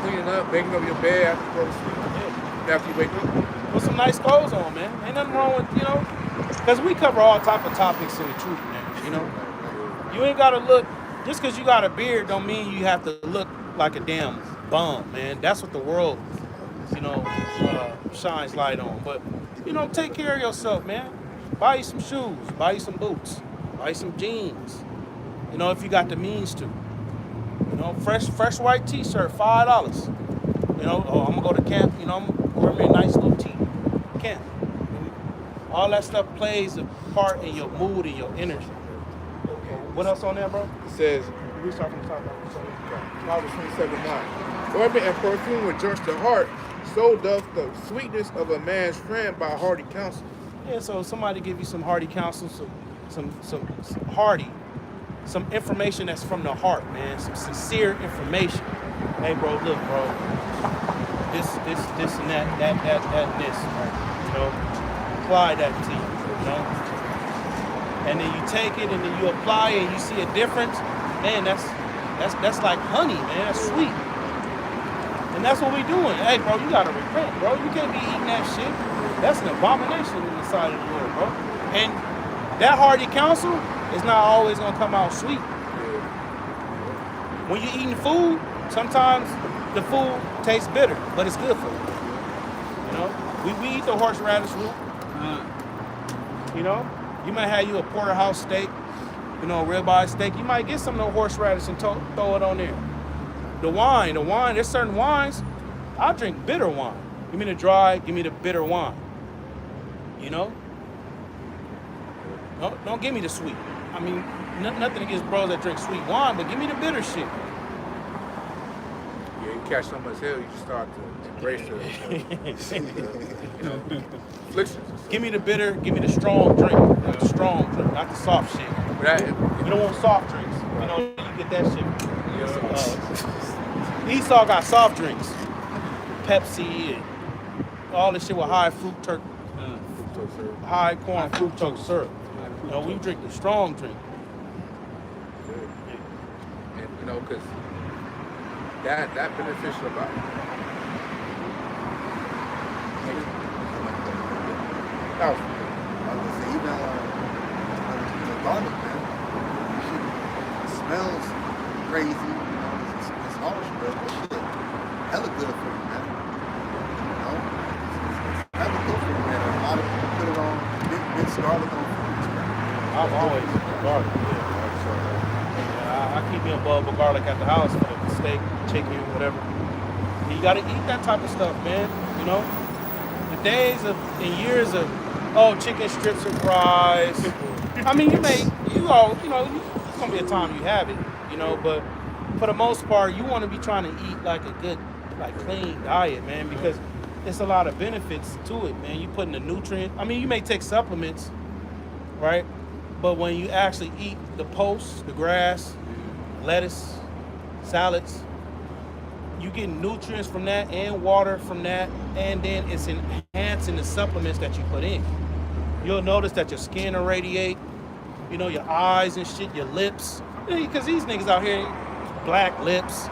cleaning up, making up your bed after you go to sleep, after you wake up. Put some nice clothes on, man. Ain't nothing wrong with, because we cover all type of topics in the truth, man, You ain't got to look, just because you got a beard don't mean you have to look like a damn bum, man. That's what the world, shines light on. But, take care of yourself, man. Buy you some shoes, buy you some boots, buy you some jeans, if you got the means to. Fresh white t-shirt, $5. I'm going to go to camp, I'm going to wear me a nice little tee. Camp. All that stuff plays a part in your mood and your energy. What else on there, bro? It says, We start from the top. Proverbs 27:9. Ointment and perfume will drench the heart, so doth the sweetness of a man's friend by hearty counsel. Yeah, so somebody give you some hearty counsel, some hearty, some information that's from the heart, man. Some sincere information. Hey, bro, look, bro. This and that, and this, right? Apply that to you, And then you take it and then you apply it and you see a difference. Man, that's like honey, man. That's sweet. And that's what we doing. Hey, bro, you gotta repent, bro. You can't be eating that shit. That's an abomination in the sight of the Lord, bro. And that hearty counsel is not always gonna come out sweet. When you're eating food, sometimes the food tastes bitter, but it's good for you. We eat the horseradish root. You might have you a porterhouse steak, ribeye steak. You might get some of the horseradish and throw it on there. The wine, there's certain wines, I drink bitter wine. Give me the dry, give me the bitter wine. Don't give me the sweet. I mean, nothing against bros that drink sweet wine, but give me the bitter shit. Yeah, you catch so much hell, you just start to embrace the afflictions. Give me the bitter, give me the strong drink. The strong drink, not the soft shit. You don't want soft drinks. You get that shit. Esau got soft drinks. Pepsi and all this shit with high high corn fructose syrup. We drink the strong drink. And because that beneficial about it. I was gonna say, even garlic, man. It smells crazy. It's harsh, but shit, hella good for you, man. It's hella good for you, man. A lot of people put it on mixed garlic on foods, man. I've always eaten garlic. I keep me a bulb of garlic at the house for the steak, chicken, whatever. You gotta eat that type of stuff, man. The days of and years of chicken strips and fries. I mean, it's gonna be a time you have it, but for the most part, you want to be trying to eat like a good, clean diet, man, because it's a lot of benefits to it, man. You putting the nutrients. I mean, you may take supplements, right? But when you actually eat the posts, the grass, lettuce, salads, you get nutrients from that and water from that, and then it's enhancing the supplements that you put in. You'll notice that your skin will radiate, your eyes and shit, your lips. Because these niggas out here, black lips,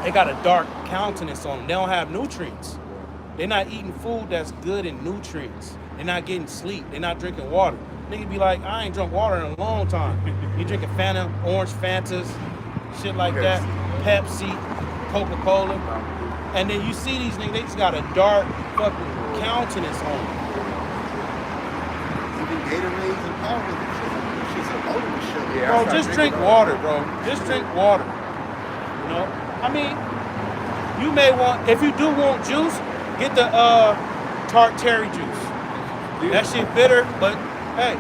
they got a dark countenance on them. They don't have nutrients. They're not eating food that's good in nutrients. They're not getting sleep. They're not drinking water. Nigga be like, I ain't drunk water in a long time. You drinking Fanta, orange Fantas, shit like that, Pepsi, Coca-Cola. And then you see these niggas, they just got a dark fucking countenance on them. Gatorades and powder, shit's a load of sugar. Yeah, bro, just drink water, bro. Just drink water. I mean, you may want, if you do want juice, get the tart cherry juice. That shit bitter, but hey,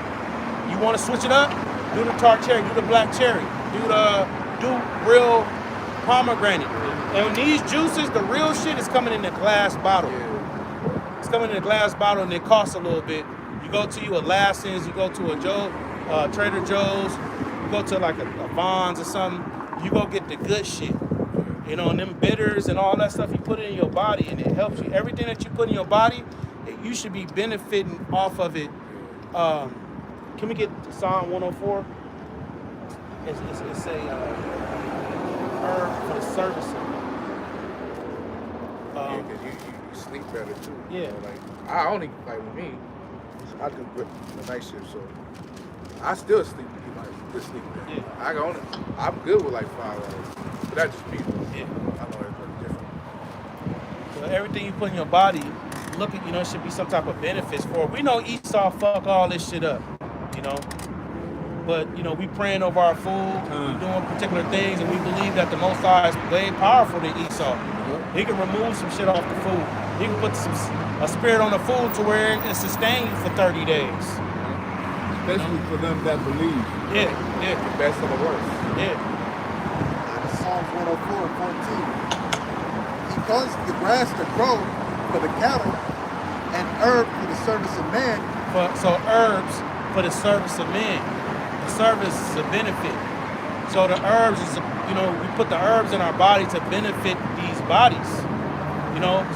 you want to switch it up? Do the tart cherry, do the black cherry, do real pomegranate. And these juices, the real shit is coming in a glass bottle. It's coming in a glass bottle and it costs a little bit. You go to a Lassen's, you go to a Trader Joe's, you go to like a Vons or something, you go get the good shit. And them bitters and all that stuff, you put it in your body and it helps you. Everything that you put in your body you should be benefiting off of it. Can we get to Psalm 104? It's a herb for the service of Yeah, because you sleep better too. Yeah. You know, like I only like with me, I do good the night shift, so I still sleep like good sleep. Yeah. I'm good with like 5 hours, but that just me. Yeah. I know everybody's different. So everything you put in your body, look at, it should be some type of benefits for it. We know Esau fuck all this shit up, But, we praying over our food, we doing particular things, and we believe that the Most High is way powerful than Esau. He can remove some shit off the food. He can put a spirit on the food to where it sustain you for 30 days. Especially for them that believe. Yeah. The best of the worst. Yeah. Psalms 104 and 14. He causes the grass to grow for the cattle and herb for the service of man. So herbs for the service of men. The service is a benefit. So the herbs is, we put the herbs in our body to benefit these bodies.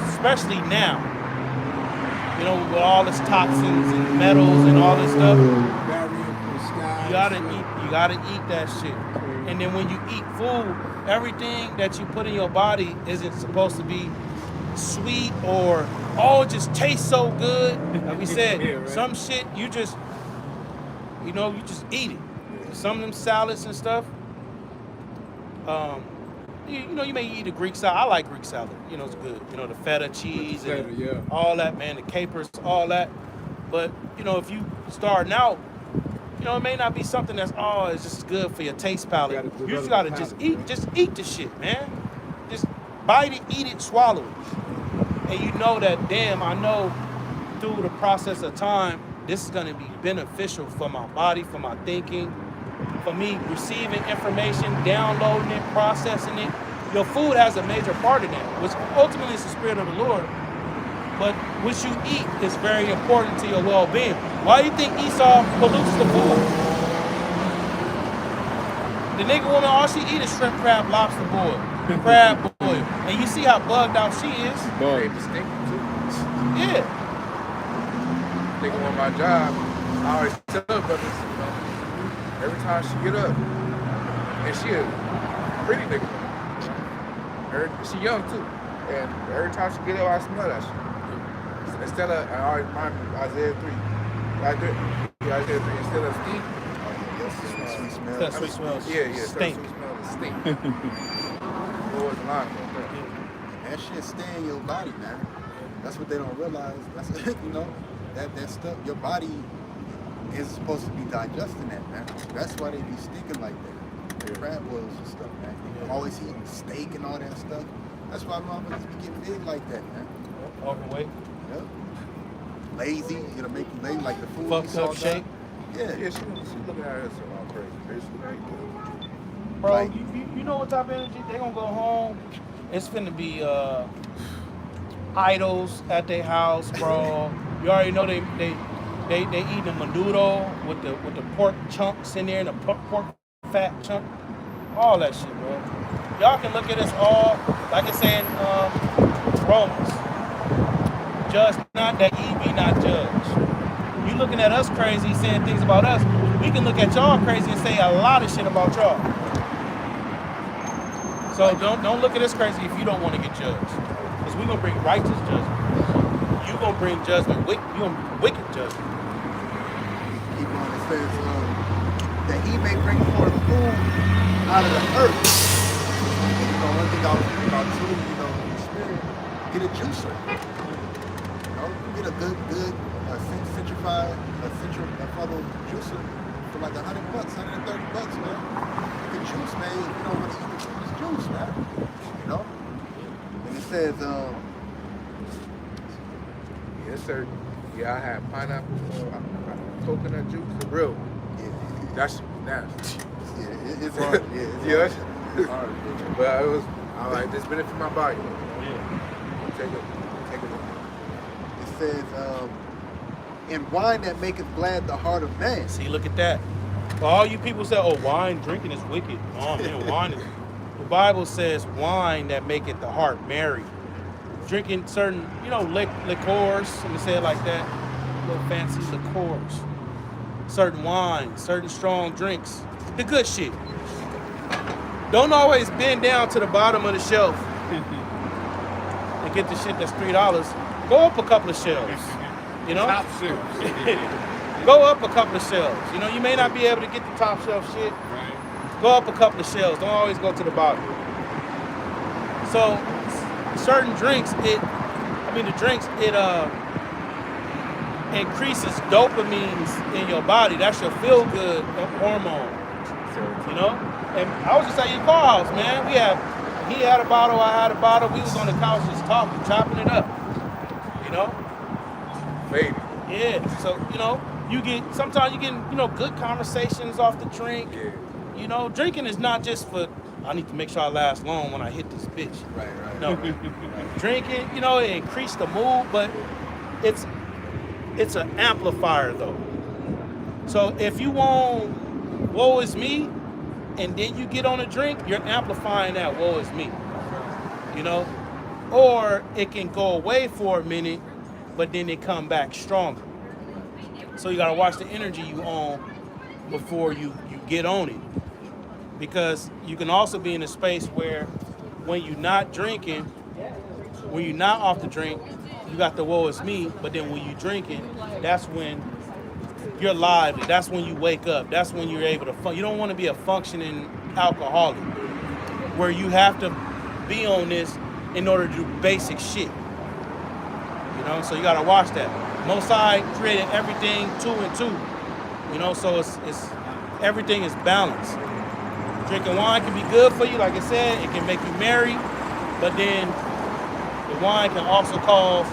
Especially now. With all this toxins and metals and all this stuff. You gotta eat that shit. And then when you eat food, everything that you put in your body isn't supposed to be sweet or it just tastes so good. Like we said, right. Some shit you just you just eat it. Some of them salads and stuff. You may eat a Greek salad. I like Greek salad. It's good. The feta cheese and all that, man. The capers, all that. But if you starting out, it may not be something that's it's just good for your taste palate. You just gotta just eat the shit, man. Just bite it, eat it, swallow it. And you know that, damn, I know through the process of time, this is gonna be beneficial for my body, for my thinking, for me receiving information, downloading it, processing it. Your food has a major part in that, which ultimately is the spirit of the Lord. But what you eat is very important to your well-being. Why do you think Esau pollutes the food? The nigga woman, all she eat is shrimp, crab, lobster boil, crab boil. And you see how bugged out she is? They stink too. Yeah. Nigga on my job, I always tell her brothers, every time she get up, and she a pretty nigga. She young too. And every time she get up, I smell that shit. Instead of, I always remind me Isaiah 3. Isaiah 3, instead of stink. Sweet smell. That sweet smells. Yeah. Stink. Sweet smell is stink. What was the line about that? That shit stay in your body, man. That's what they don't realize. That's that stuff. Your body is supposed to be digesting that, man. That's why they be stinking like that. The crab boils and stuff, man. Always eating steak and all that stuff. That's why motherfuckers be getting big like that, man. Overweight. Yep. Lazy, make you lazy like the food. Fucked up shape. Yeah. Yeah, she looking at her all crazy. Basically, Bro, Like- you know what type of energy? They gonna go home. It's finna be idols at their house, bro. You already know they eating a menudo with the pork chunks in there and the pork fat chunk. All that shit, bro. Y'all can look at us all, like it's saying Romans. Judge not that ye be not judged. You looking at us crazy, saying things about us. We can look at y'all crazy and say a lot of shit about y'all. So don't look at us crazy if you don't want to get judged. Because we're gonna bring righteous judgment. You gonna bring judgment, you gonna bring wicked judgment. Keep on, it says that he may bring forth food out of the earth. One thing about too, in the spirit, get a juicer. Get a good centrified, funnel juicer for like $100, $130, man. The juice, man. You don't want to eat the juice, man. And it says, yes, sir. Yeah, I had pineapple, coconut juice, the real. yeah, That's nasty. it's hard. Yeah, it's hard. But it was, I like this benefit my body. Yeah. Take it. It says, and wine that maketh glad the heart of man. See, look at that. For all you people say, oh, wine drinking is wicked. Oh man, wine is. The Bible says wine that maketh the heart merry. drinking certain, liqueurs, let me say it like that, little fancy liqueurs, certain wines, certain strong drinks, the good shit. Don't always bend down to the bottom of the shelf and get the shit that's $3. Go up a couple of shelves, Top shelf. Go up a couple of shelves. You may not be able to get the top shelf shit. Right. Go up a couple of shelves. Don't always go to the bottom. So certain drinks, it increases dopamines in your body. That's your feel-good hormone. And I was just at your car house, man. He had a bottle, I had a bottle. We was on the couch just talking, chopping it up. Baby. Yeah. So, sometimes you get, good conversations off the drink. Yeah. Drinking is not just for, I need to make sure I last long when I hit this bitch. Right. No. Drinking, it increased the mood, but it's an amplifier though. So if you want woe is me, and then you get on a drink, you're amplifying that woe is me. Or it can go away for a minute, but then it come back stronger. So you gotta watch the energy you on before you get on it. Because you can also be in a space where when you're not drinking, when you're not off the drink, you got the woe is me, but then when you're drinking, that's when you're lively. That's when you wake up. That's when you're able to you don't want to be a functioning alcoholic where you have to be on this in order to do basic shit. So you got to watch that. Mosai created everything 2 and 2. So it's everything is balanced. Drinking wine can be good for you, like I said. It can make you merry, but then the wine can also cause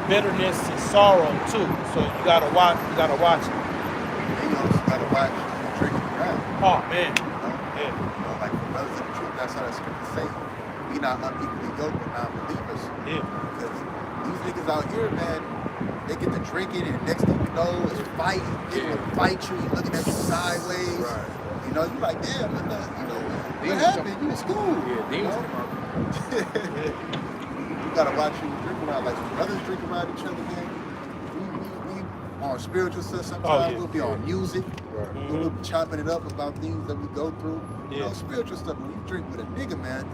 bitterness and sorrow too. So you gotta watch. You gotta watch it. And you also gotta watch drinking around. Oh man. Yeah. Like for brothers in the truth, that's how that scripture say. Be not unequally yoked with non-believers. Yeah. Because these niggas out here, man, they get to drinking and next thing you know, it's fighting. They want to fight you, looking at you sideways. Right. You like, damn, what happened? You was cool. Yeah, demons come out. You gotta watch you drink around. Like when brothers drink around each other, man. We on spiritual stuff sometimes. We'll be on music. Right. We'll be chopping it up about things that we go through. Yeah. Spiritual stuff. When you drink with a nigga, man,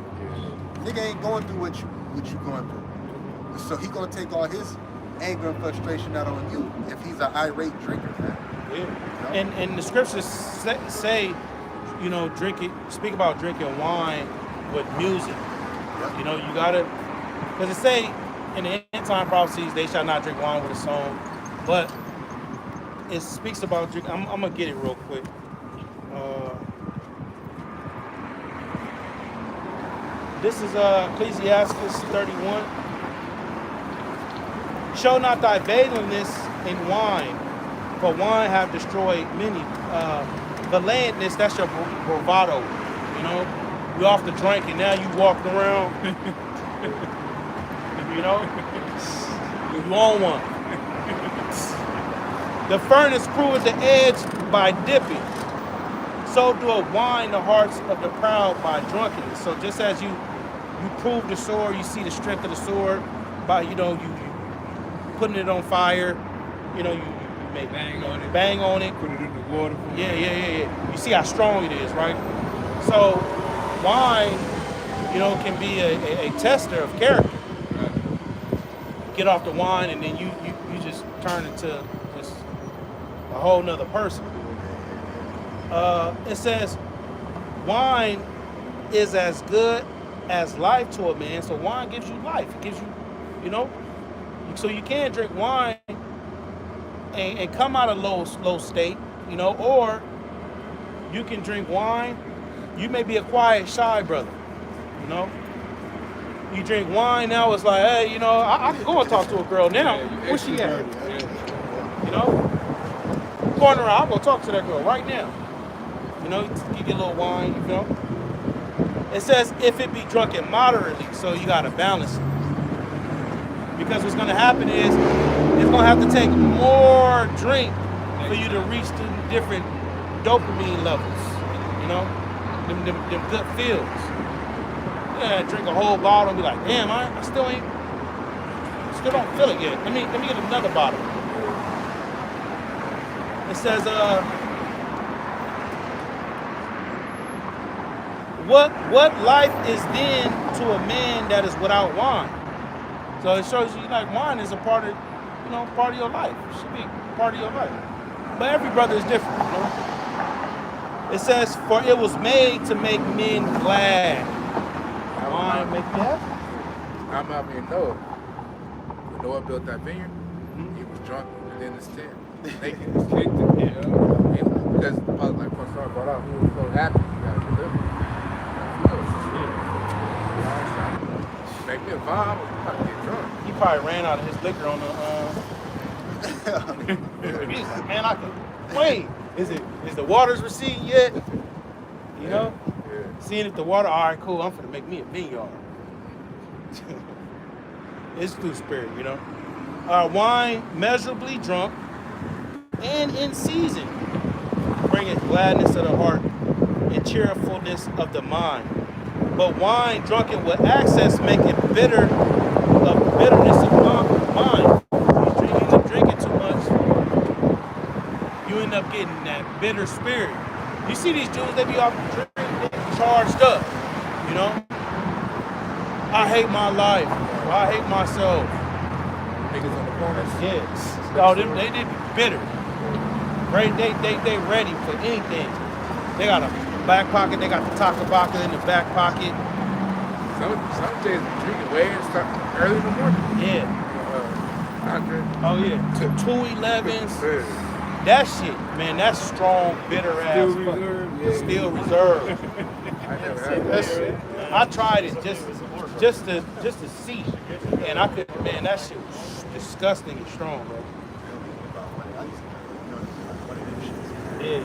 nigga ain't going through what you going through. So he gonna take all his anger and frustration out on you if he's an irate drinker, man. Yeah. And the scriptures say, speak about drinking wine with music. Yep. You gotta, because it say in the end time prophecies, they shall not drink wine with a song, but it speaks about drink. I'm gonna get it real quick. This is Ecclesiastes 31. Show not thy veiliness in wine, for wine have destroyed many. The layedness, that's your bravado. You off the drink and now you walked around. You on one. The furnace proveth the edge by dipping. So doeth wine the hearts of the proud by drunkenness. So just as you prove the sword, you see the strength of the sword by you putting it on fire. You may Bang on it. Bang on it. Put it in the water. Yeah. You see how strong it is, right? So wine, can be a tester of character. Right. Get off the wine and then you just turn into just a whole nother person. It says wine is as good as life to a man. So wine gives you life. It gives you, so you can drink wine and come out of low state, or you can drink wine. You may be a quiet, shy brother, You drink wine now, it's like, hey, I can go and talk to a girl now. Where's she at? Going around, I'll go talk to that girl right now. You get a little wine, It says if it be drunken moderately, so you gotta balance it. Because what's gonna happen is it's gonna have to take more drink for you to reach the different dopamine levels, them good feels. Yeah, drink a whole bottle and be like, damn, I still ain't still don't feel it yet. Let me get another bottle. It says, what life is then to a man that is without wine? So it shows you like wine is a part of, part of your life. It should be part of your life. But every brother is different, It says, for it was made to make men glad. Wine make you happy? I'm out here in Noah. When Noah built that vineyard, he was drunk within his tent. Naked. Because like Pastor brought out, he was so happy that he lived. Make me a vibe, I'm about to get drunk. He probably ran out of his liquor on the he's like, man, I can wait. Is the waters receding yet? You know? Yeah. Seeing if the water, all right, cool, I'm finna make me a vineyard. It's through spirit, wine measurably drunk and in season bringeth gladness of the heart and cheerfulness of the mind. But wine drunken with excess maketh bitterness of mind. You drinking too much, you end up getting that bitter spirit. You see these Jews, they be off drinking, they be charged up, I hate my life. I hate myself. Niggas on the corners. Yes. Oh, they be bitter. Right? They ready for anything. They got a back pocket. They got the takabaka in the back pocket. Some days drinking way and start early in the morning. Yeah. Oh yeah. 211s. That shit, man. That's strong, bitter ass. Still reserved. I never had That shit. I tried it just to see, and I could. Man, that shit was disgusting and strong, bro. Yeah. I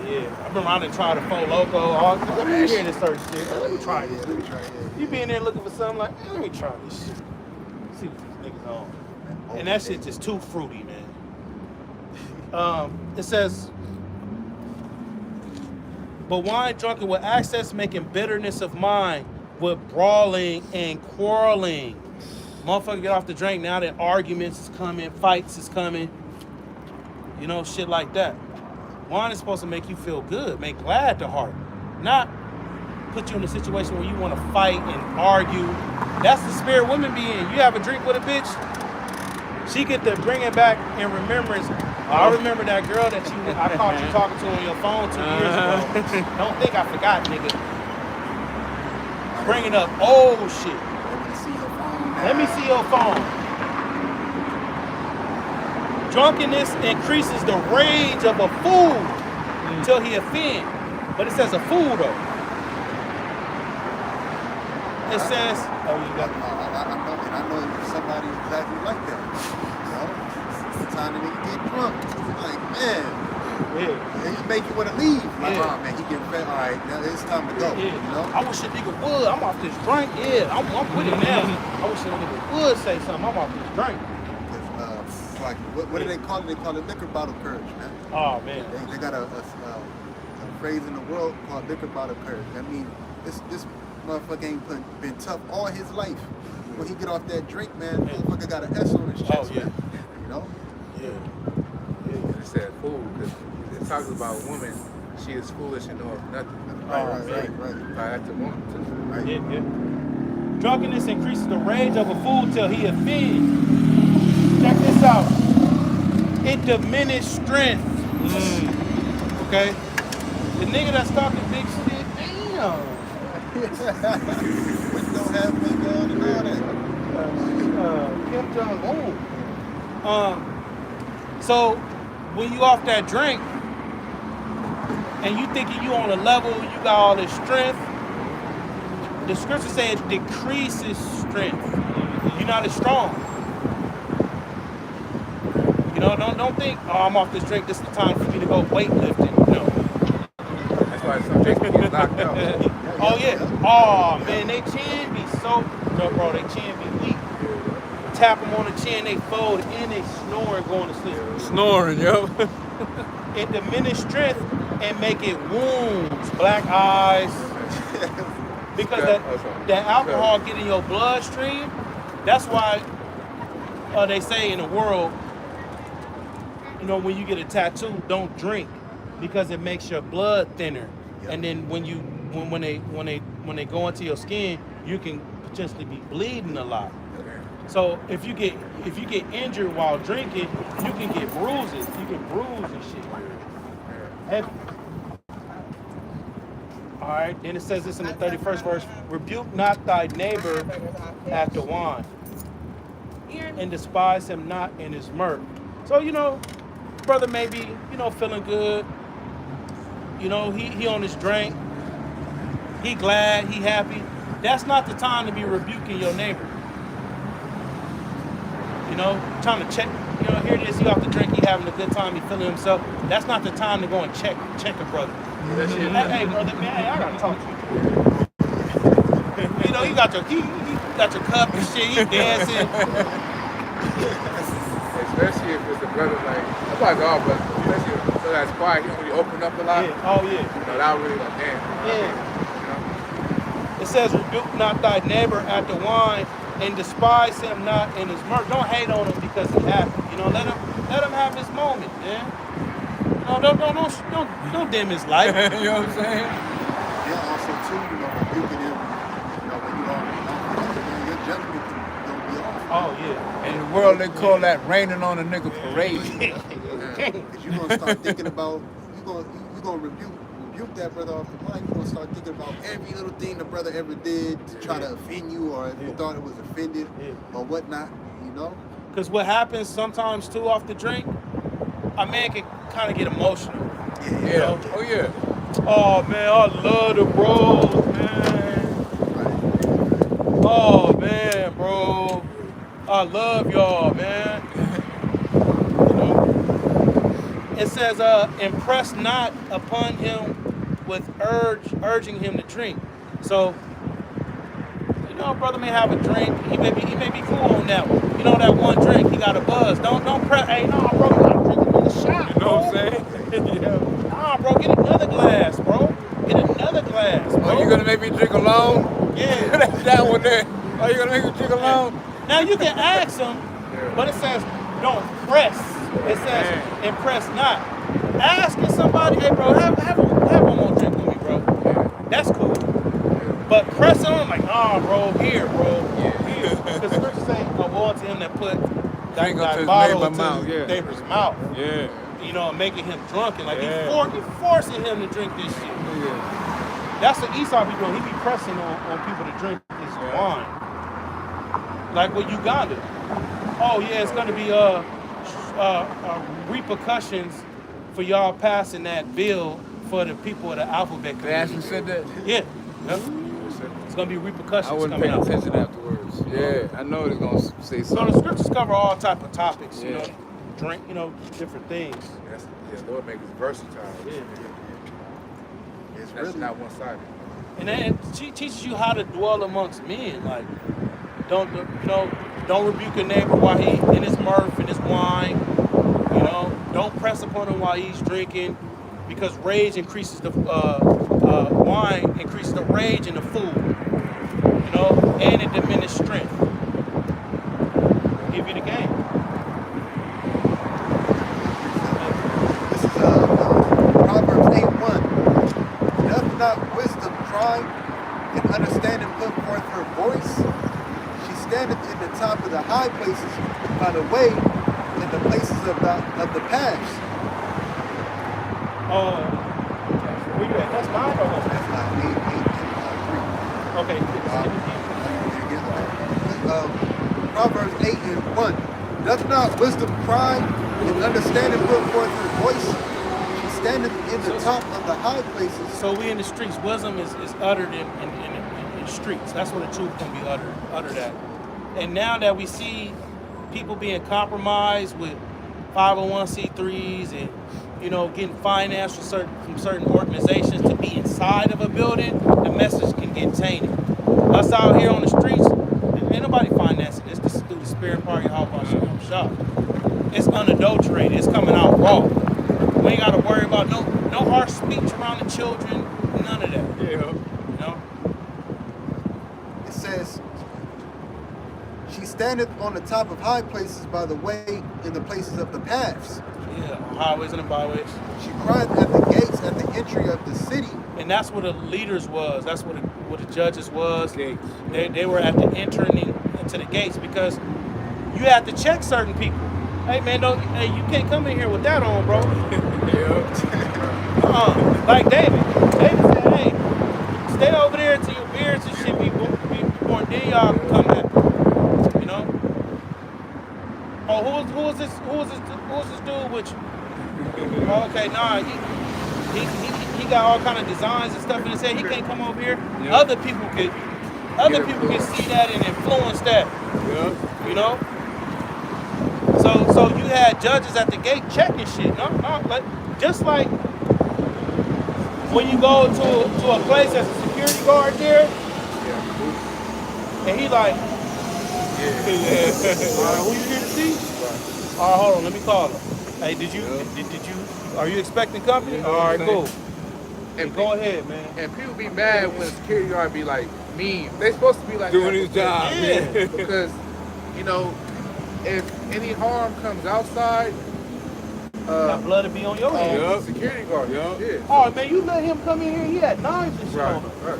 remember I done tried a Four Loko. Let me hear this certain shit. Let me try this. You be in there looking for something like, let me try this shit. See what these niggas on. And that shit just too fruity, man. It says, but wine drunken with excess making bitterness of mind, with brawling and quarreling. Motherfucker get off the drink, now that arguments is coming, fights is coming. Shit like that. Wine is supposed to make you feel good, make glad the heart. Not put you in a situation where you want to fight and argue. That's the spirit women be in. You have a drink with a bitch, she get to bring it back in remembrance. I remember that girl that I caught you talking to on your phone 2 years ago. Don't think I forgot, nigga. Bringing up old shit. Let me see your phone. Drunkenness increases the rage of a fool until he offend. But it says a fool though. It says, I know somebody exactly like that. It's the time that he get drunk. Like, man. Yeah. And he make you want to leave. Like, oh man, he getting fat. All right, now it's time to go. Yeah. I wish a nigga would. I'm off this drink. Yeah, I'm with it now. I wish a nigga would say something. I'm off this drink. Like, what do they call it? They call it liquor bottle courage, man. Oh man. They got a phrase in the world called liquor bottle courage. I mean, this motherfucker ain't been tough all his life. When he get off that drink, man, motherfucker got an S on his chest. Oh yeah. Man. It said fool because it talks about a woman. She is foolish and knows nothing. Right. That's the woman too. Right. Yeah. Drunkenness increases the rage of a fool till he offends. Check this out. It diminishes strength. Okay? The nigga that's talking big shit, damn. When you don't have makeup on and all that. Kim Jong-un. So, when you off that drink, and you thinking you on a level, you got all this strength, the scripture says it decreases strength. You're not as strong. Don't think, I'm off this drink, this is the time for me to go weightlifting. No. That's why some people get knocked out. Oh yeah. Oh man, they chin be so, bro, they chin be weak. Tap them on the chin, they fold, and they snore going to sleep. Snoring, yo. It diminish strength and make it wounds, black eyes. Because that alcohol get in your bloodstream. That's why they say in the world, you know, when you get a tattoo, don't drink because it makes your blood thinner. And then when they go into your skin, you can potentially be bleeding a lot. So if you get injured while drinking, you can get bruises. You can bruise and shit. Heavy. All right. Then it says this in the 31st verse: rebuke not thy neighbor after wine, and despise him not in his mirth. So, you know, brother may be, you know, feeling good. You know, he on his drink. He glad, he happy. That's not the time to be rebuking your neighbor. You know, trying to check, you know, here it is, he off the drink, he having a good time, he feeling himself. That's not the time to go and check a brother. Hey, brother, man, hey, I gotta talk to you. You know, he got your cup and shit, he dancing. Especially if it's a brother like, I'm like, oh, but especially if it's that's quiet, he don't really open up a lot. Yeah. Oh, yeah. You know, that really like, damn. Yeah. You know? It says, rebuke not thy neighbor after wine, and despise him not in his mirth. Don't hate on him because he happy. You know, let him have his moment, man. You know, don't dim his life. You know what I'm saying? Yeah, also too, you know, rebuking him, you know, when you are, your judgment can be off. Oh, yeah. In the world, they call that raining on a nigga parade. Because you're gonna start thinking about you're gonna rebuke that brother off the mind. You're gonna start thinking about every little thing the brother ever did to try to offend you, or if you thought it was offended or whatnot, you know. Because what happens sometimes too off the drink, a man can kind of get emotional. Yeah. You know? Oh yeah. Oh man, I love the bros, man. Oh man, bro, I love y'all, man. You know? It says, impress not upon him with urging him to drink. So, you know, brother may have a drink. He may be cool on that one. You know, that one drink, he got a buzz. Don't press. Hey, no, bro, you gotta drink another shot. You know bro. what I'm saying? Yeah. Nah, bro, get another glass, bro. Get another glass, bro. Oh, you gonna make me drink alone? Yeah. That's that one there. Oh, you gonna make me drink alone? Now you can ask him, but it says don't press. It says impress not. Asking somebody, hey bro, have one more drink with me, bro. That's cool. But pressing on, like, nah, bro, here, bro. Here. Because scripture say, woe to him that put that bottle to his neighbor's mouth. Yeah. You know, making him drunken. Like, you forcing him to drink this shit. Yeah. That's what Esau be doing. He be pressing on people to drink his wine. Like with Uganda. Oh, yeah, it's going to be repercussions for y'all passing that bill for the people of the alphabet community. They actually said that? Yeah. Yep. It's going to be repercussions I wasn't coming paying out. attention afterwards. Yeah, I know they're going to say So something. the scriptures cover all type of topics, you know, drink, you know, different things. Lord makes it versatile. Yeah. It's really not one-sided. And then she teaches you how to dwell amongst men. Like, don't rebuke a neighbor while he in his mirth and his wine. You know, don't press upon him while he's drinking, because rage increases the wine increases the rage in the food. You know, and it diminishes strength. Give you the game. This is Proverbs 8:1. Doth not wisdom cry, and understanding put forth her voice? She standeth in the top of the high places by the way, in the places of the paths. Where you at? That's 9 or what? That's not 8, 3. Okay. Proverbs 8:1. Doth not wisdom cry, and understanding put forth her voice? She standeth in the top of the high places. So we in the streets. Wisdom is uttered in streets. That's where the truth can be uttered at. And now that we see people being compromised with 501c3s and, you know, getting financed from certain organizations to be inside of a building, the message can get tainted. Us out here on the streets, ain't nobody financing this. This is through the spirit part of Yahawashi shop. It's unadulterated. It's coming out raw. We ain't got to worry about no harsh speech around the children. None of that. Yeah. You know. It says, she standeth on the top of high places by the way in the places of the paths. Yeah, highways and the byways. She cried at the gates at the entry of the city. And that's where the leaders was. That's where the judges was. Gates. They were at the entering into the gates because you had to check certain people. Hey man, you can't come in here with that on, bro. Like David. David said, hey, stay over there till your beards and shit be born. Then y'all come back. You know? Oh, who was this dude with you? Oh, okay, nah, he got all kind of designs and stuff in his head. He can't come over here. Yep. Other people can see that and influence that. Yep. You know? So you had judges at the gate checking shit. No, like just like when you go to a place that's a security guard there, and he like, who you here to see? All right, hold on, let me call him. Hey, did you? Are you expecting company? All right, cool. And Go ahead, man. And people be mad when the security guard be like mean. They supposed to be like Doing that his job. Yeah. because you know if any harm comes outside, That blood will be on your hands. Yup. security guard. Yup. Yeah. Oh man, you let him come in here. He had knives and shit Right. on him. Right.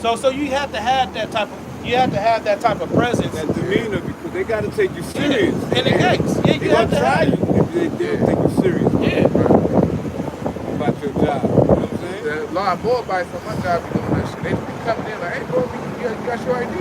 Yeah. So you have to have that type of presence. That demeanor, because they got to take you serious. In the gates. Yeah, They you have gonna to try have you it. if they don't take you serious Yeah. about your job. You know what I'm saying? The law and Moabites on my job be doing that shit. They be coming in like, hey bro, you got your ID?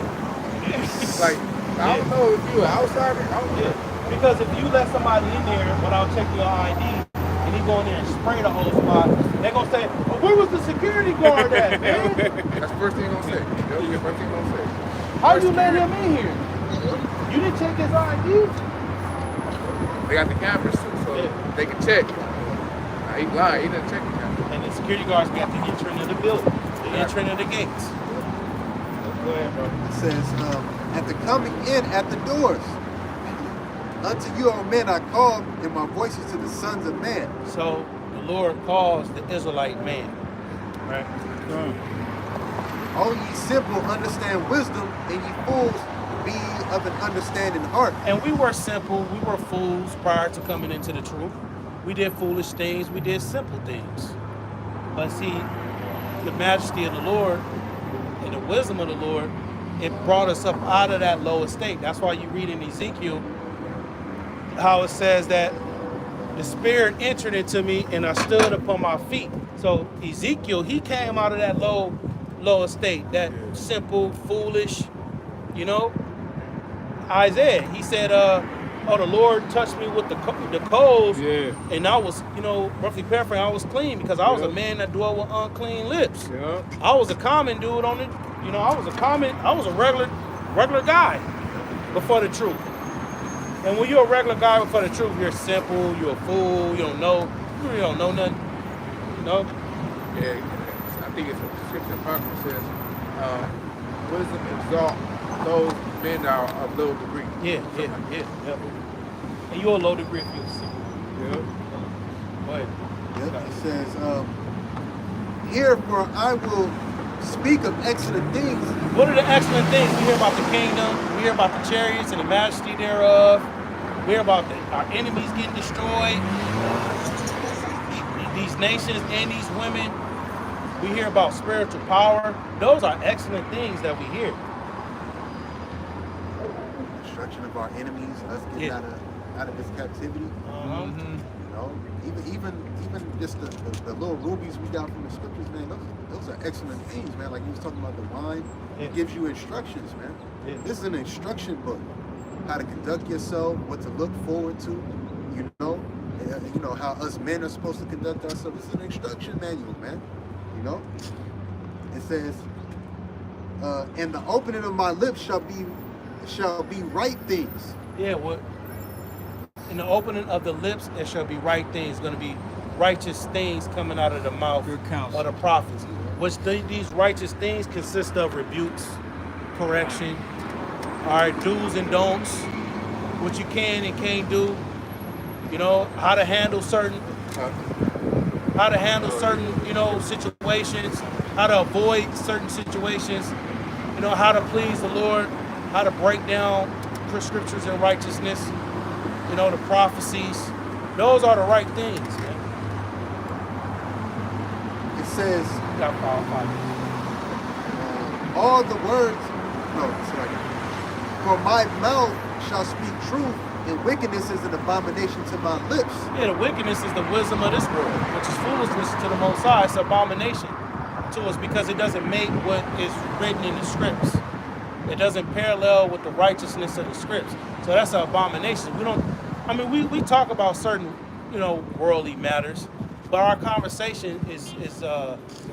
Like, I don't know if you an outsider. I don't know. Because if you let somebody in there without checking your ID and he go in there and spray the whole spot, they're gonna say, well, where was the security guard at, man? That's the first thing you're gonna say. That's the first thing you're gonna say. How you let him in here? You didn't check his ID? They got the cameras too, so they can check. Nah, he lying. He didn't check the camera. And the security guards got the entering of the building, the entering of the gates. Go ahead, bro. It says, at the coming in at the doors. Unto you, O men, I call, and my voice is to the sons of man. So the Lord calls the Israelite man, right? O ye simple, understand wisdom, and ye fools, be of an understanding heart. And we were simple, we were fools prior to coming into the truth. We did foolish things, we did simple things. But see, the majesty of the Lord and the wisdom of the Lord, it brought us up out of that low estate. That's why you read in Ezekiel how it says that the Spirit entered into me and I stood upon my feet. So Ezekiel, he came out of that low estate, that simple, foolish, you know. Isaiah, he said, the Lord touched me with the coals, and I was, roughly paraphrasing, I was clean because I was a man that dwelt with unclean lips. I was a common dude on it, I was a regular guy before the truth. And when you're a regular guy before the truth, you're simple, you're a fool, you really don't know nothing, Yeah, I think it's what the scripture apocrypha says. Wisdom exalt those men that are of low degree. Yeah. And you're a low degree if you're simple. Yeah. Go ahead. Yep. It says, Herefore I will speak of excellent things. What are the excellent things? We hear about the kingdom, we hear about the chariots and the majesty thereof, we hear about our enemies getting destroyed, these nations and these women. We hear about spiritual power. Those are excellent things that we hear. Destruction of our enemies, us getting out of this captivity. Even just the little rubies we got from the scriptures, man. Those are excellent things, man. Like you was talking about the wine, it gives you instructions, man. This is an instruction book. How to conduct yourself, what to look forward to, how us men are supposed to conduct ourselves. It's an instruction manual, man. It says, and the opening of my lips shall be right things. Yeah, what? In the opening of the lips, there shall be right things. Going to be righteous things coming out of the mouth of the prophets. Which these righteous things consist of rebukes, correction, all right, do's and don'ts, what you can and can't do. How to handle certain situations, how to avoid certain situations, how to please the Lord, how to break down scriptures in righteousness, you know, the prophecies. Those are the right things, man. It says, You got 5 minutes. all the words, no, it's like, for my mouth shall speak truth, and wickedness is an abomination to my lips. Yeah, the wickedness is the wisdom of this world, which is foolishness to the Most High. It's an abomination to us because it doesn't make what is written in the scripts. It doesn't parallel with the righteousness of the scripts. So that's an abomination. We talk about certain, you know, worldly matters, but our conversation is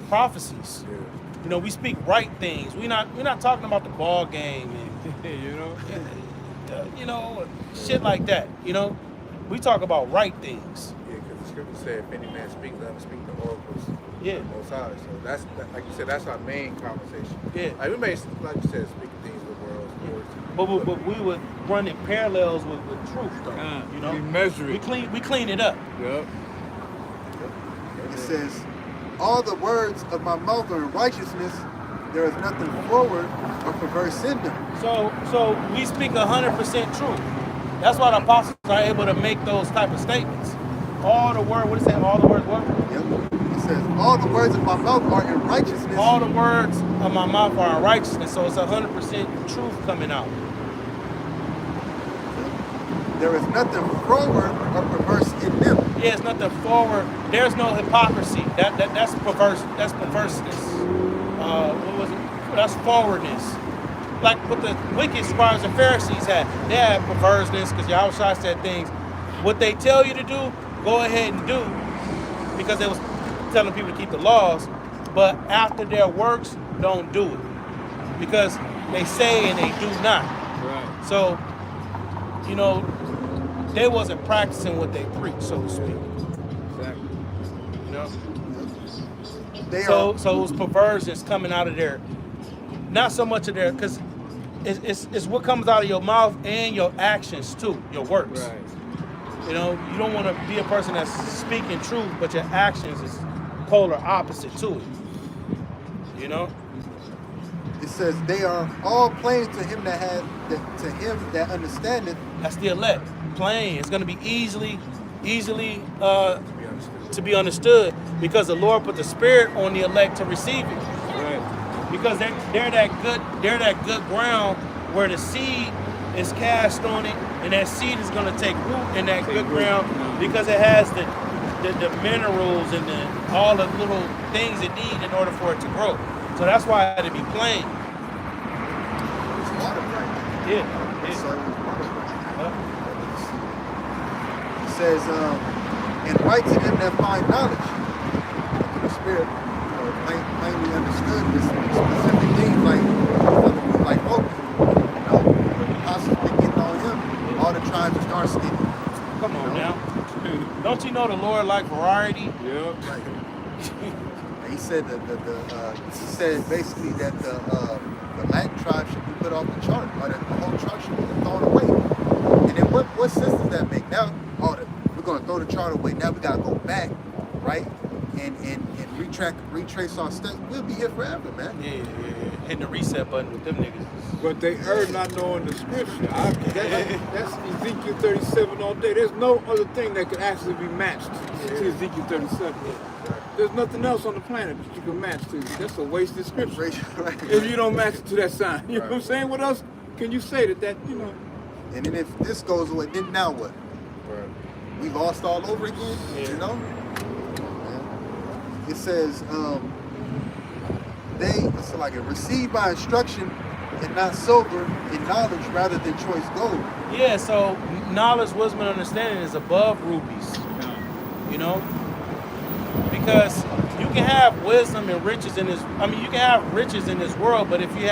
prophecies. Yeah. You know, we speak right things. We're not talking about the ball game and You know? you know, shit like that. You know, we talk about right things. Yeah, because the scripture said, if any man speak, let him speak the oracles Yeah. of the Most High. So that's, like you said, that's our main conversation. Yeah. Like we may, like you said, speak things of the world, sports. But we would run in parallels with truth, though. You know, we measure it. we clean it up. Yep. It says, all the words of my mouth are in righteousness, there is nothing forward or perverse in them. So we speak 100% truth. That's why the apostles are able to make those type of statements. All the word, what is that? All the words what? Yep. It says, all the words of my mouth are in righteousness. All the words of my mouth are in righteousness. So it's 100% truth coming out. There is nothing forward or perverse in them. Yeah, it's nothing forward. There's no hypocrisy. That's perverse. That's perverseness. What was it? That's forwardness. Like what the wicked scribes and Pharisees had. They had perverseness because Yahawashi said things. What they tell you to do, go ahead and do, because they was telling people to keep the laws. But after their works, don't do it, because they say and they do not. Right. So, you know, they wasn't practicing what they preach, so to speak. Exactly. You know. They So are, it was perversions coming out of there, not so much of their, because it's what comes out of your mouth and your actions too, your works. Right. You know, you don't want to be a person that's speaking truth, but your actions is polar opposite to it. You know. it says, they are all plain to him that to him that understandeth. That's the elect. Plain. It's going to be easily to be understood, because the Lord put the Spirit on the elect to receive it. Right. Because they're that good ground where the seed is cast on it, and that seed is going to take root in that good ground, because it has the minerals and all the little things it needs in order for it to grow. So that's why it had to be plain. It's water right. Yeah. So Yeah. it's water right. It says, and write to them that find knowledge. The Spirit plainly understood this specific things like focus. You know, when the apostles been getting on him, all the tribes just start skinny. Come on now. Don't you know the Lord like variety? Yep. Like, he said he said basically that the Latin tribe should be put off the chart, or that the whole chart should be thrown away. And then what sense does that make? Now, we're gonna throw the chart away. Now we gotta go back, right? And retrace our steps. We'll be here forever, man. Yeah. Hitting the reset button with them niggas. But they err not knowing the scripture. That's Ezekiel 37 all day. There's no other thing that could actually be matched to Ezekiel 37. There's nothing else on the planet that you can match to. That's a wasted scripture. Right. If you don't match it to that sign. You know what I'm saying? What else can you say that, you know? And then if this goes away, then now what? Right. We lost all over again, you know? It says, it's like it received by instruction and not silver, in knowledge rather than choice gold. Yeah, so knowledge, wisdom, and understanding is above rubies. You know? Because you can have wisdom and riches in this, you can have riches in this world, but if you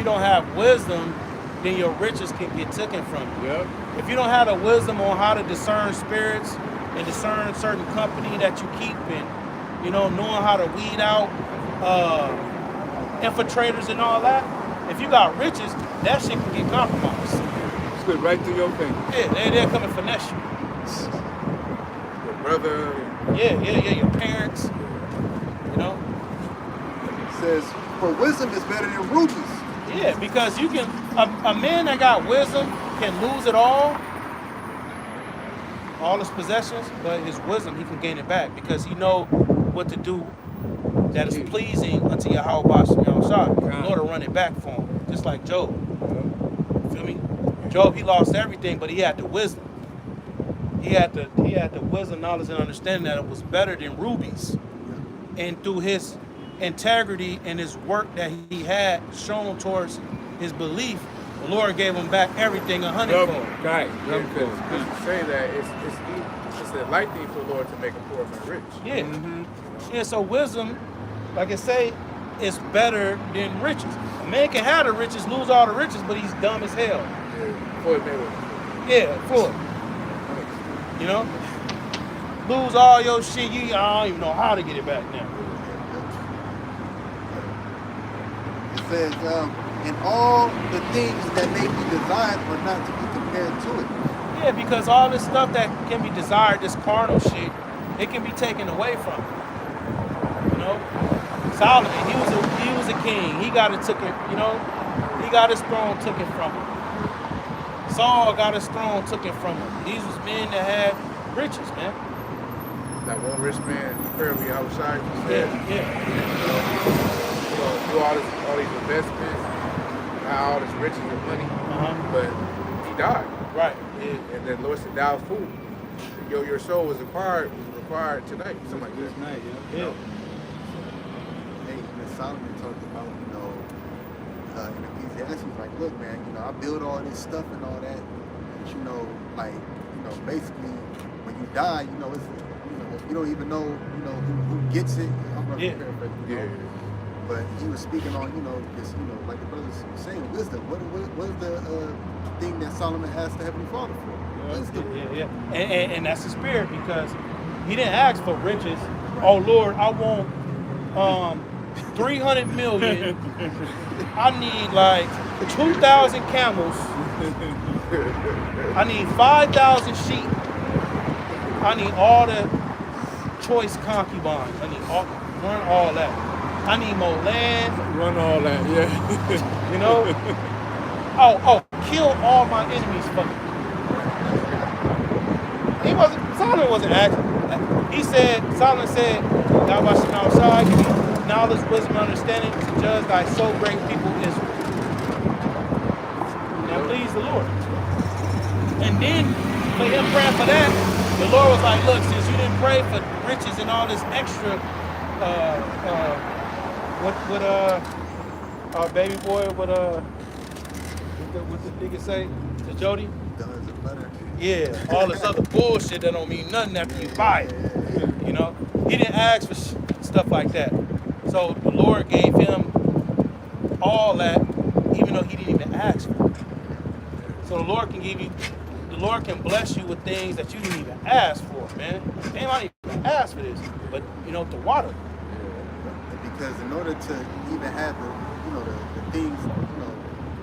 don't have wisdom, then your riches can get taken from you. Yep. If you don't have the wisdom on how to discern spirits and discern certain company that you keep in, you know, knowing how to weed out infiltrators and all that, if you got riches, that shit can get compromised. Slip right through your finger. Yeah, they'll come and finesse you. Your brother. Yeah, your parents, you know? It says, for wisdom is better than rubies. Yeah, because you can, a man that got wisdom can lose it all his possessions, but his wisdom, he can gain it back because he know what to do that is pleasing unto Yahawah, Bahasham, Yahawashi. The Lord will run it back for him, just like Job. Feel me? Job, he lost everything, but he had the wisdom. He had the wisdom, knowledge, and understanding that it was better than rubies. And through his integrity and his work that he had shown towards his belief, the Lord gave him back everything 100-fold. Right. Because you say that it's a light thing for the Lord to make a poor man rich. Yeah. Yeah, so wisdom, like I say, is better than riches. A man can have the riches, lose all the riches, but he's dumb as hell. Yeah. Floyd Mayweather. Yeah, full. You know? Lose all your shit, I don't even know how to get it back now. It says, and all the things that may be desired are not to be compared to it. Yeah, because all this stuff that can be desired, this carnal shit, it can be taken away from him. You know? Solomon, he was a king. He got it took it, you know? He got his throne took it from him. Saul got his throne took it from him. These was men that had riches, man. That one rich man, apparently outside, said, Yeah. do all these investments, all this riches and money, but he died. Right. Yeah. And then the Lord said, "Thou fool, your soul was required tonight." Something like This that. night, Yeah. Hey, when Solomon talked about, in Ecclesiastes, like, look, man, I build all this stuff and all that, but, basically, when you die, it's, you don't even know, who gets it. I'm going to paraphrase, Yeah. But he was speaking on, this, like the brothers were saying, wisdom. What is the thing that Solomon asked the Heavenly Father for? Wisdom. Yeah. And that's the spirit, because he didn't ask for riches. Oh Lord, I want 300 million. I need like 2,000 camels. I need 5,000 sheep. I need all the choice concubines. I need run all that. I need more land. Run all that, yeah. You know? Oh, kill all my enemies for me. Solomon wasn't asking. Solomon said, Yahawashi outside, give me knowledge, wisdom, and understanding to judge thy so great people Israel. Now please the Lord. And then for him praying for that, the Lord was like, look, since you didn't pray for riches and all this extra our baby boy, what the nigga say? The Jody? Guns and butter. Yeah, all this other bullshit that don't mean nothing after you buy it. You know? He didn't ask for stuff like that. So the Lord gave him all that, even though he didn't even ask for it. So the Lord can bless you with things that you didn't even ask for, man. They might even ask for this, but the water. Because in order to even have the things,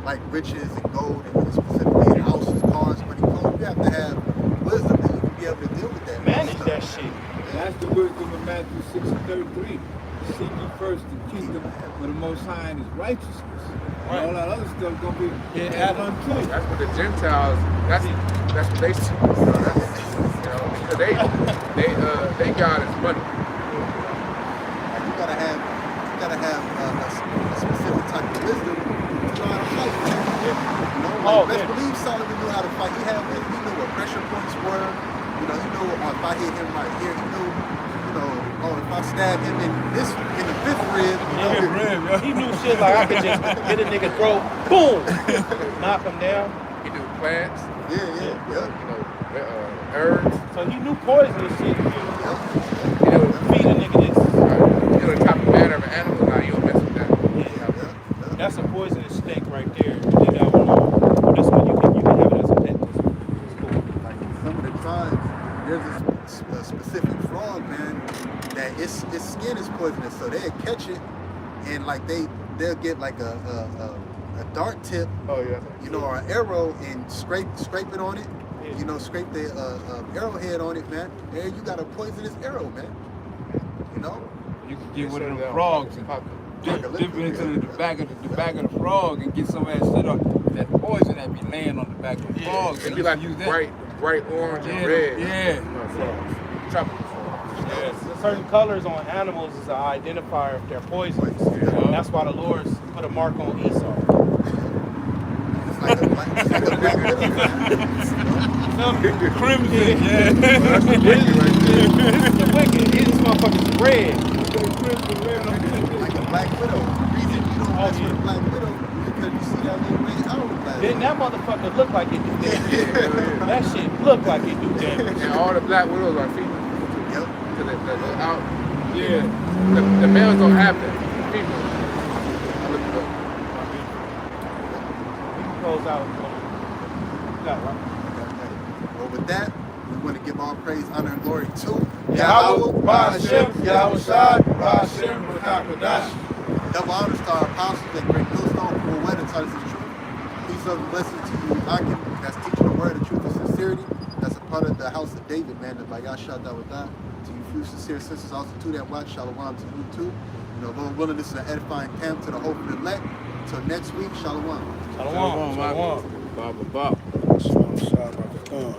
like riches and gold and specifically houses, cars, money, clothes, you have to have wisdom that you can be able to deal with that. Manage that shit. That's the wisdom of Matthew 6:33. Seek ye first the kingdom of the Most High and His righteousness. And all that other stuff gonna be added unto it. That's what the Gentiles. That's what they see. Because they God is money. Like you gotta have a specific type of wisdom to know how to fight. Let's believe Solomon knew how to fight. He knew what pressure points were. He knew if I hit him right here, he knew, if I stab him in the fifth rib, He knew shit like I could just hit a nigga throat, boom, knock him down. He knew plants. Yeah. Herbs. So he knew poisonous shit. Feed a nigga this. The top manner of an animal, now you don't mess with that. That's a poisonous snake right there. They got one on. This one you can have it as a pet. Like some of the tribes, there's a specific frog, man, that its skin is poisonous, so they'll catch it and like they'll get like a dart tip, or an arrow and scrape it on it. Scrape the arrowhead on it, man. And you got a poisonous arrow, man. You can get one of them frogs and dip it into the back of the frog and get some of that shit on that poison that be laying on the back of the frog. It'd be like bright orange and red. Yeah. Tropical frogs. Yes, certain colors on animals is an identifier if they're poisonous. That's why the Lord put a mark on Esau. It's like a black widow. Crimson, This is the wicked. These motherfuckers red. Like a black widow. The reason you don't mess with a black widow is because you see that little red hourglass. Then that motherfucker look like it do damage. That shit look like it do damage. And all the black widows are female. Yep. The males don't have that. Females. I looked it up. We can close out. Well, with that, we want to give all praise, honor, and glory to Yahawah, Bahasham, Yahawashi, Bahasham, Bahasham. Double honors to our apostles and great millstone who will wed and tell us the truth. Peace and blessings to you, Akim, that's teaching the word of truth and sincerity. That's a part of the house of David, man, that by Yahshua Dawadah. To you few sincere sisters also to that watch, Shalom to you too. You know, Lord willing, this is an edifying camp to the hope of the elect. Until next week, Shalom. Shalom. Shalom. Shalom. Bob. Shalom.